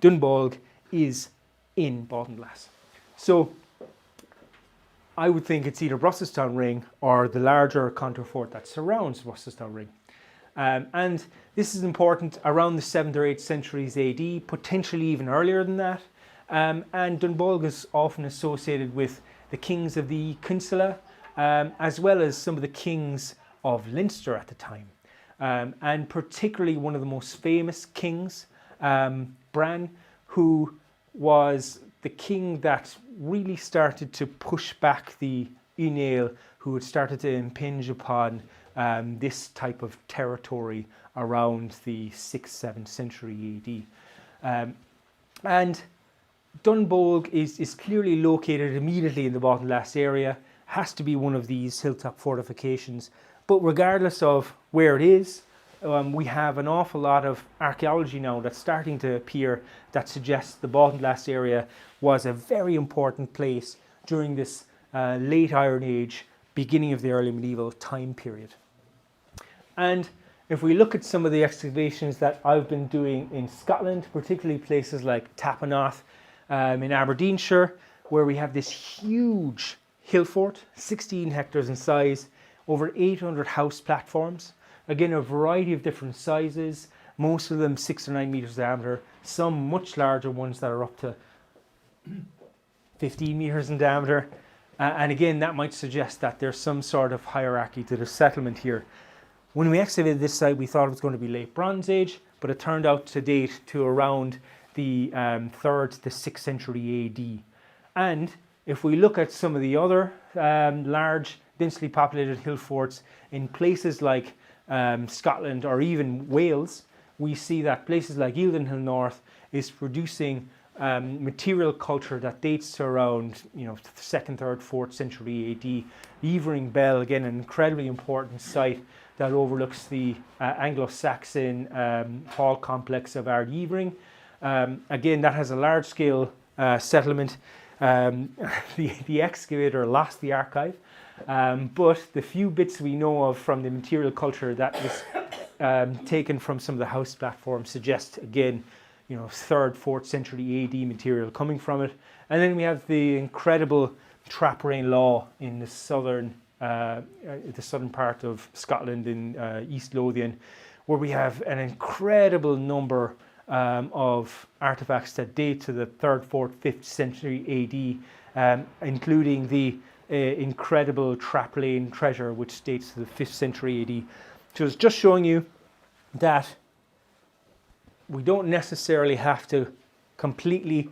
Dunbolg is in Baltinglass. So I would think it's either Brossestown Ring or the larger contour fort that surrounds Brossestown Ring. And this is important around the 7th or 8th centuries AD, potentially even earlier than that. And Dunbolg is often associated with the kings of the Kinsella, as well as some of the kings of Leinster at the time. And particularly one of the most famous kings, Bran, who was the king that really started to push back the Unail, who had started to impinge upon this type of territory around the 6th, 7th century AD. And Dunbolg is clearly located immediately in the Baltinglass area, has to be one of these hilltop fortifications. But regardless of where it is, we have an awful lot of archaeology now that's starting to appear that suggests the Baltinglass area was a very important place during this late Iron Age, beginning of the early medieval time period. And if we look at some of the excavations that I've been doing in Scotland, particularly places like Tappanoth in Aberdeenshire, where we have this huge hill fort, 16 hectares in size, over 800 house platforms. Again, a variety of different sizes, most of them 6 or 9 meters diameter, some much larger ones that are up to 15 meters in diameter. And again, that might suggest that there's some sort of hierarchy to the settlement here. When we excavated this site, we thought it was going to be late Bronze Age, but it turned out to date to around the 3rd to 6th century AD. And if we look at some of the other large, densely populated hill forts in places like Scotland or even Wales, we see that places like Eildon Hill North is producing material culture that dates to around 2nd, 3rd, 4th century AD. Evering Bell, again, an incredibly important site that overlooks the Anglo-Saxon hall complex of Ardevering. Again, that has a large-scale settlement. The excavator lost the archive, but the few bits we know of from the material culture that was taken from some of the house platforms suggest, again, 3rd, 4th century AD material coming from it. And then we have the incredible Traprain Law in the southern part of Scotland in East Lothian, where we have an incredible number of artifacts that date to the 3rd, 4th, 5th century AD, including the incredible Traprain treasure, which dates to the 5th century AD. So it's just showing you that we don't necessarily have to completely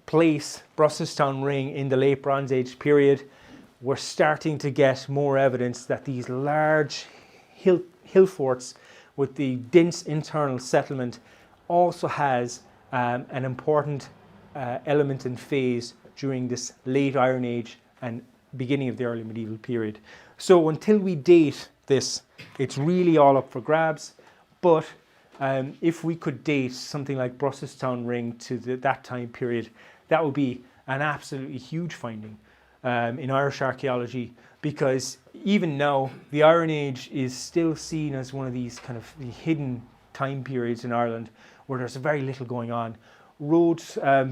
place Brossestown Ring in the late Bronze Age period. We're starting to get more evidence that these large hill forts with the dense internal settlement also has an important element and phase during this late Iron Age and beginning of the early medieval period. So until we date this, it's really all up for grabs. But if we could date something like Brossestown Ring to that time period, that would be an absolutely huge finding in Irish archaeology, because even now the Iron Age is still seen as one of these kind of hidden time periods in Ireland where there's very little going on. Road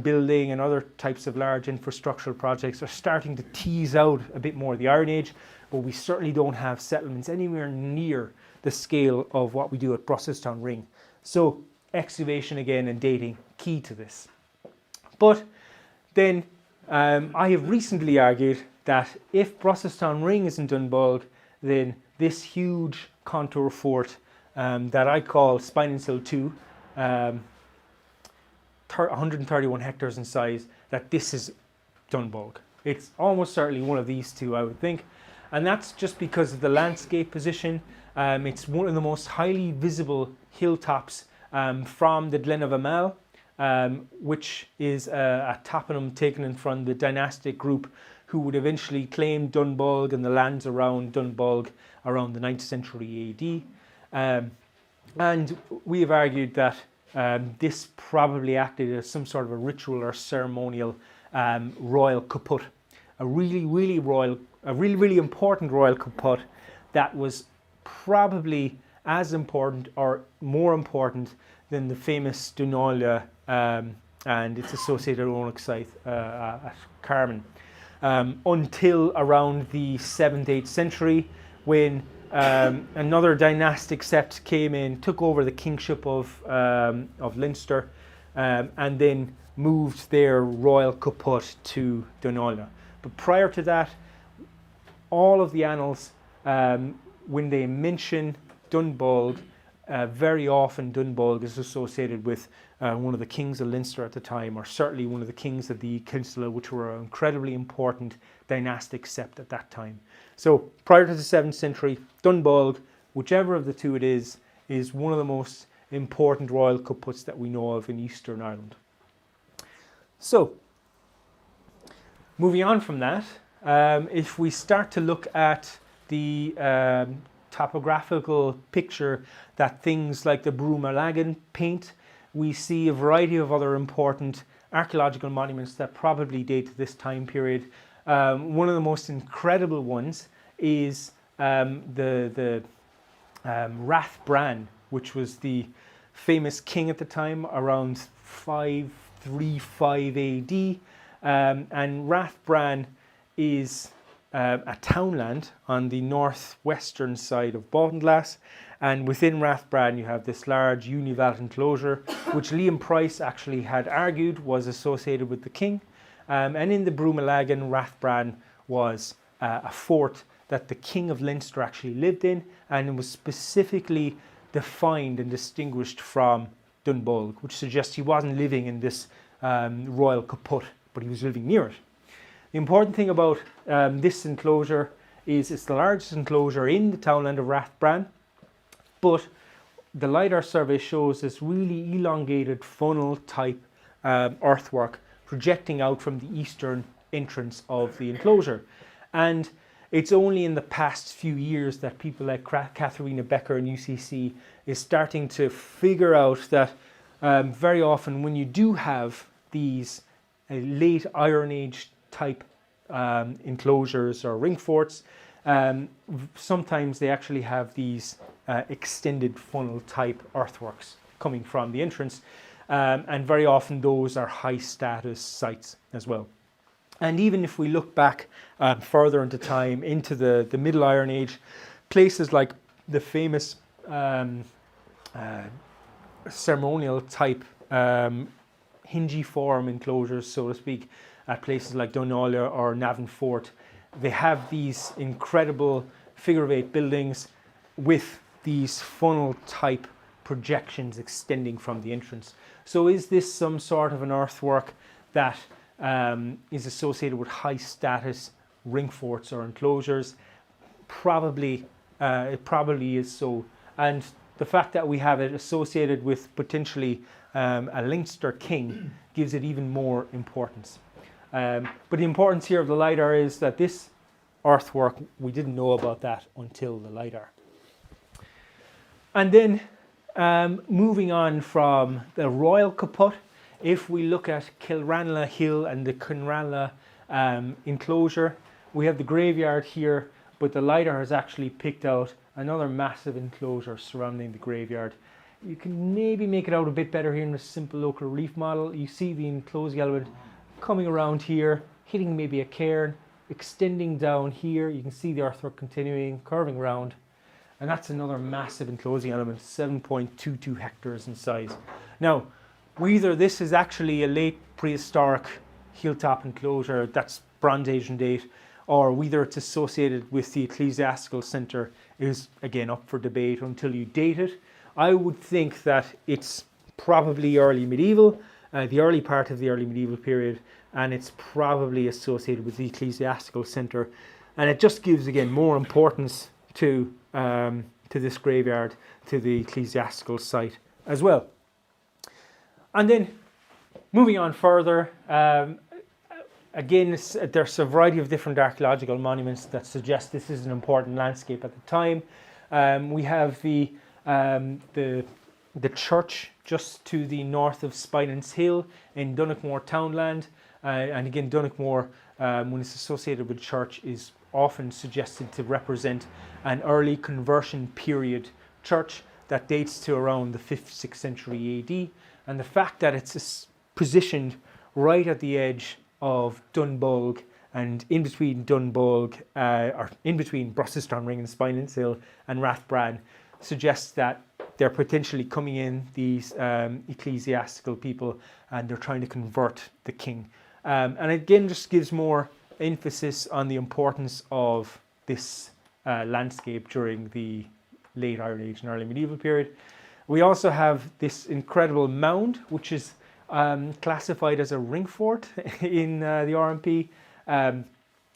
building and other types of large infrastructural projects are starting to tease out a bit more of the Iron Age, but we certainly don't have settlements anywhere near the scale of what we do at Brossestown Ring. So excavation again and dating, key to this. But then I have recently argued that if Brossestown Ring is in Dunbolg, then this huge contour fort that I call Spinensill 2, 131 hectares in size, that this is Dunbolg. It's almost certainly one of these two, I would think. And that's just because of the landscape position. It's one of the most highly visible hilltops from the Glen of Amal, which is a toponym taken in from the dynastic group who would eventually claim Dunbolg and the lands around Dunbolg around the 9th century AD. And we have argued that this probably acted as some sort of a ritual or ceremonial royal kaput, a really important royal kaput that was probably as important or more important than the famous Dunáile and its associated Onyx site at Carmen. Until around the 7th, 8th century, when another dynastic sept came in, took over the kingship of Leinster, and then moved their royal caput to Dunola. But prior to that, all of the annals, when they mention Dunbolg, very often Dunbolg is associated with one of the kings of Leinster at the time, or certainly one of the kings of the Cinsula, which were an incredibly important dynastic sept at that time. So prior to the 7th century, Dunbolg, whichever of the two it is one of the most important royal caputs that we know of in Eastern Ireland. So, moving on from that, if we start to look at the topographical picture that things like the Brumalagan paint, we see a variety of other important archaeological monuments that probably date to this time period. One of the most incredible ones is the Rathbran, which was the famous king at the time around 535 AD. And Rathbran is a townland on the northwestern side of Baltinglass, and within Rathbran you have this large univalt enclosure, which Liam Price actually had argued was associated with the king. And in the Brumalagan, Rathbran was a fort that the king of Leinster actually lived in, and it was specifically defined and distinguished from Dunbolg, which suggests he wasn't living in this royal caput, but he was living near it. The important thing about this enclosure is it's the largest enclosure in the townland of Rathbran, but the Lidar survey shows this really elongated funnel type earthwork projecting out from the eastern entrance of the enclosure. And it's only in the past few years that people like Katharina Becker and UCC is starting to figure out that very often when you do have these late Iron Age type enclosures or ring forts, sometimes they actually have these extended funnel type earthworks coming from the entrance, and very often those are high status sites as well. And even if we look back further into time, into the Middle Iron Age, places like the famous ceremonial type hingiform enclosures, so to speak, at places like Dunola or Navan Fort, they have these incredible figure of 8 buildings with these funnel type projections extending from the entrance. So is this some sort of an earthwork that is associated with high status ring forts or enclosures? Probably, it probably is so. And the fact that we have it associated with potentially a Leinster king gives it even more importance. But the importance here of the Lidar is that this earthwork, we didn't know about that until the Lidar. And then moving on from the royal caput, if we look at Kilranla Hill and the Kilranla enclosure, we have the graveyard here, but the Lidar has actually picked out another massive enclosure surrounding the graveyard. You can maybe make it out a bit better here in the simple local relief model. You see the enclosing element coming around here, hitting maybe a cairn, extending down here. You can see the earthwork continuing, curving around. And that's another massive enclosing element, 7.22 hectares in size. Now, whether this is actually a late prehistoric hilltop enclosure that's Bronze Age in date, or whether it's associated with the ecclesiastical centre is again up for debate until you date it. I would think that it's probably early medieval, the early part of the early medieval period, and it's probably associated with the ecclesiastical centre, and it just gives again more importance to this graveyard, to the ecclesiastical site as well. And then moving on further, again, there's a variety of different archaeological monuments that suggest this is an important landscape at the time. We have the church just to the north of Spinance Hill in Donaghmore townland, and again, Donaghmore, when it's associated with church, is often suggested to represent an early conversion period church that dates to around the 5th, 6th century AD. And the fact that it's positioned right at the edge of Dunbolg, and in between Dunbolg, or in between Brossestrong and Spinans Hill and Rathbran, suggests that they're potentially coming in, these ecclesiastical people, and they're trying to convert the king. And again, just gives more emphasis on the importance of this landscape during the late Iron Age and early medieval period. We also have this incredible mound, which is classified as a ring fort in the RMP, and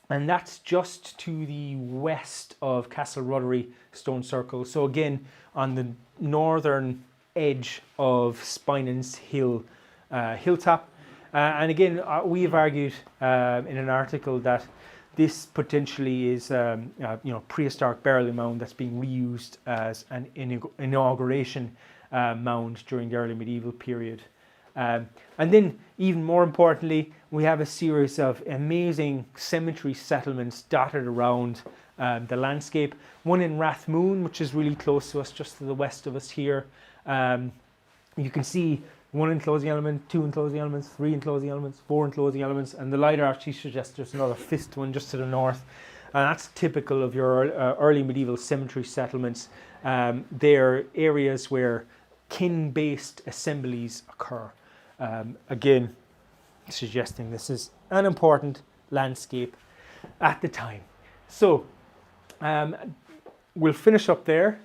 that's just to the west of Castle Ruddery Stone Circle. So again, on the northern edge of Spinans Hill hilltop. And again, we have argued in an article that this potentially is prehistoric burial mound that's being reused as an inauguration mound during the early medieval period. And then, even more importantly, we have a series of amazing cemetery settlements dotted around the landscape. One in Rathmoon, which is really close to us, just to the west of us here. You can see 1 enclosing element, 2 enclosing elements, 3 enclosing elements, 4 enclosing elements, and the Lidar actually suggests there's another 5th one just to the north. And that's typical of your early medieval cemetery settlements. They're areas where kin-based assemblies occur. Again, suggesting this is an important landscape at the time. So, we'll finish up there.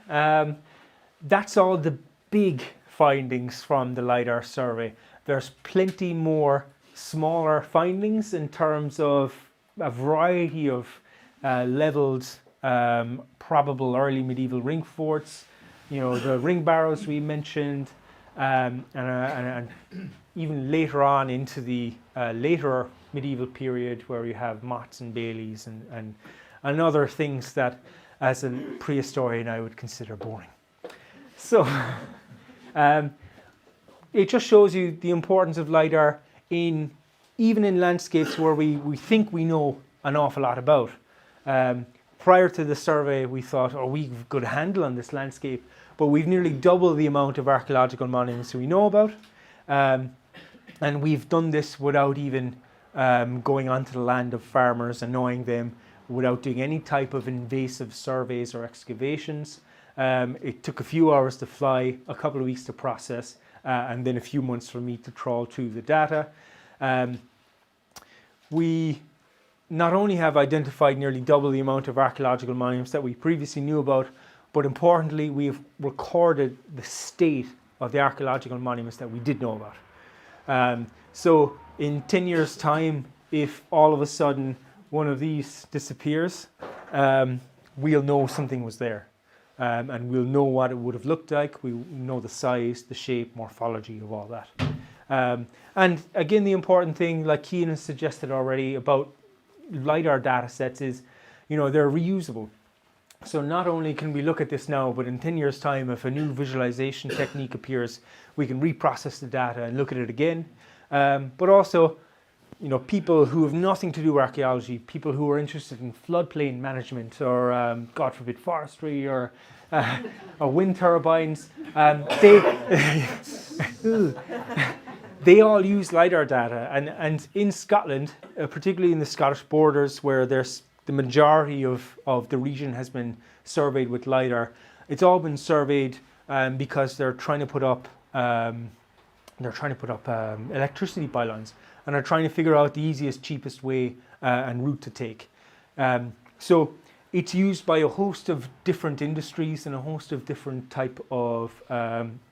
That's all the big findings from the Lidar survey. There's plenty more smaller findings in terms of a variety of levelled probable early medieval ring forts, the ring barrows we mentioned, and even later on into the later medieval period, where you have mottes and baileys and other things that, as a prehistorian, I would consider boring. So it just shows you the importance of Lidar even in landscapes where we think we know an awful lot about. Prior to the survey, we thought, we've got a handle on this landscape, but we've nearly doubled the amount of archaeological monuments we know about. And we've done this without even going onto the land of farmers, annoying them, without doing any type of invasive surveys or excavations. It took a few hours to fly, a couple of weeks to process, and then a few months for me to trawl through the data. We not only have identified nearly double the amount of archaeological monuments that we previously knew about, but importantly, we've recorded the state of the archaeological monuments that we did know about. So in 10 years' time, if all of a sudden one of these disappears, we'll know something was there. And we'll know what it would have looked like. We know the size, the shape, morphology of all that. And again, the important thing, like Cian has suggested already about Lidar data sets, is, they're reusable. So not only can we look at this now, but in 10 years' time, if a new visualization technique appears, we can reprocess the data and look at it again. But also, people who have nothing to do with archaeology, people who are interested in floodplain management or, God forbid, forestry or wind turbines, they all use Lidar data. And in Scotland, particularly in the Scottish borders, where there's the majority of the region has been surveyed with Lidar, it's all been surveyed because they're trying to put up electricity pylons, and are trying to figure out the easiest, cheapest way and route to take. So it's used by a host of different industries and a host of different type of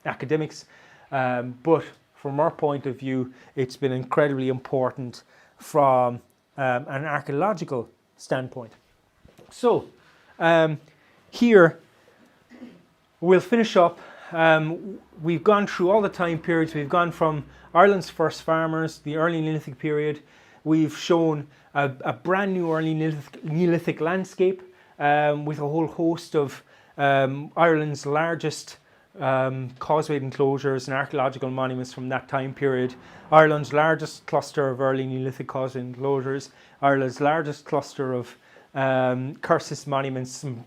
academics. But from our point of view, it's been incredibly important from an archaeological standpoint. So here we'll finish up. We've gone through all the time periods. We've gone from Ireland's first farmers, the early Neolithic period. We've shown a brand new early Neolithic landscape with a whole host of Ireland's largest causeway enclosures and archaeological monuments from that time period. Ireland's largest cluster of early Neolithic causeway enclosures. Ireland's largest cluster of Cursus monuments, some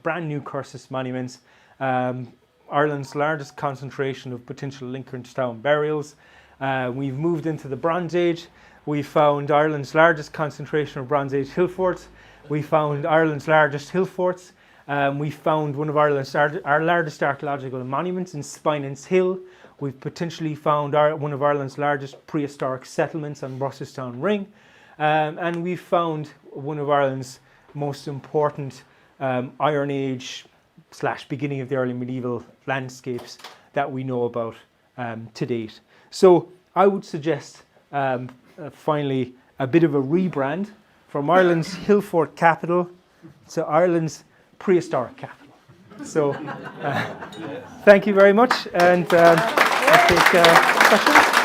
brand new Cursus monuments. Ireland's largest concentration of potential Lincolnstown burials. We've moved into the Bronze Age. We found Ireland's largest concentration of Bronze Age hillforts. We found Ireland's largest hillforts. We found one of Ireland's our largest archaeological monuments in Spinance Hill. We've potentially found one of Ireland's largest prehistoric settlements on Brossestown Ring. And we've found one of Ireland's most important Iron Age / beginning of the early medieval landscapes that we know about to date. So I would suggest finally a bit of a rebrand from Ireland's Hillfort capital to Ireland's prehistoric capital. So thank you very much, and I'll take questions.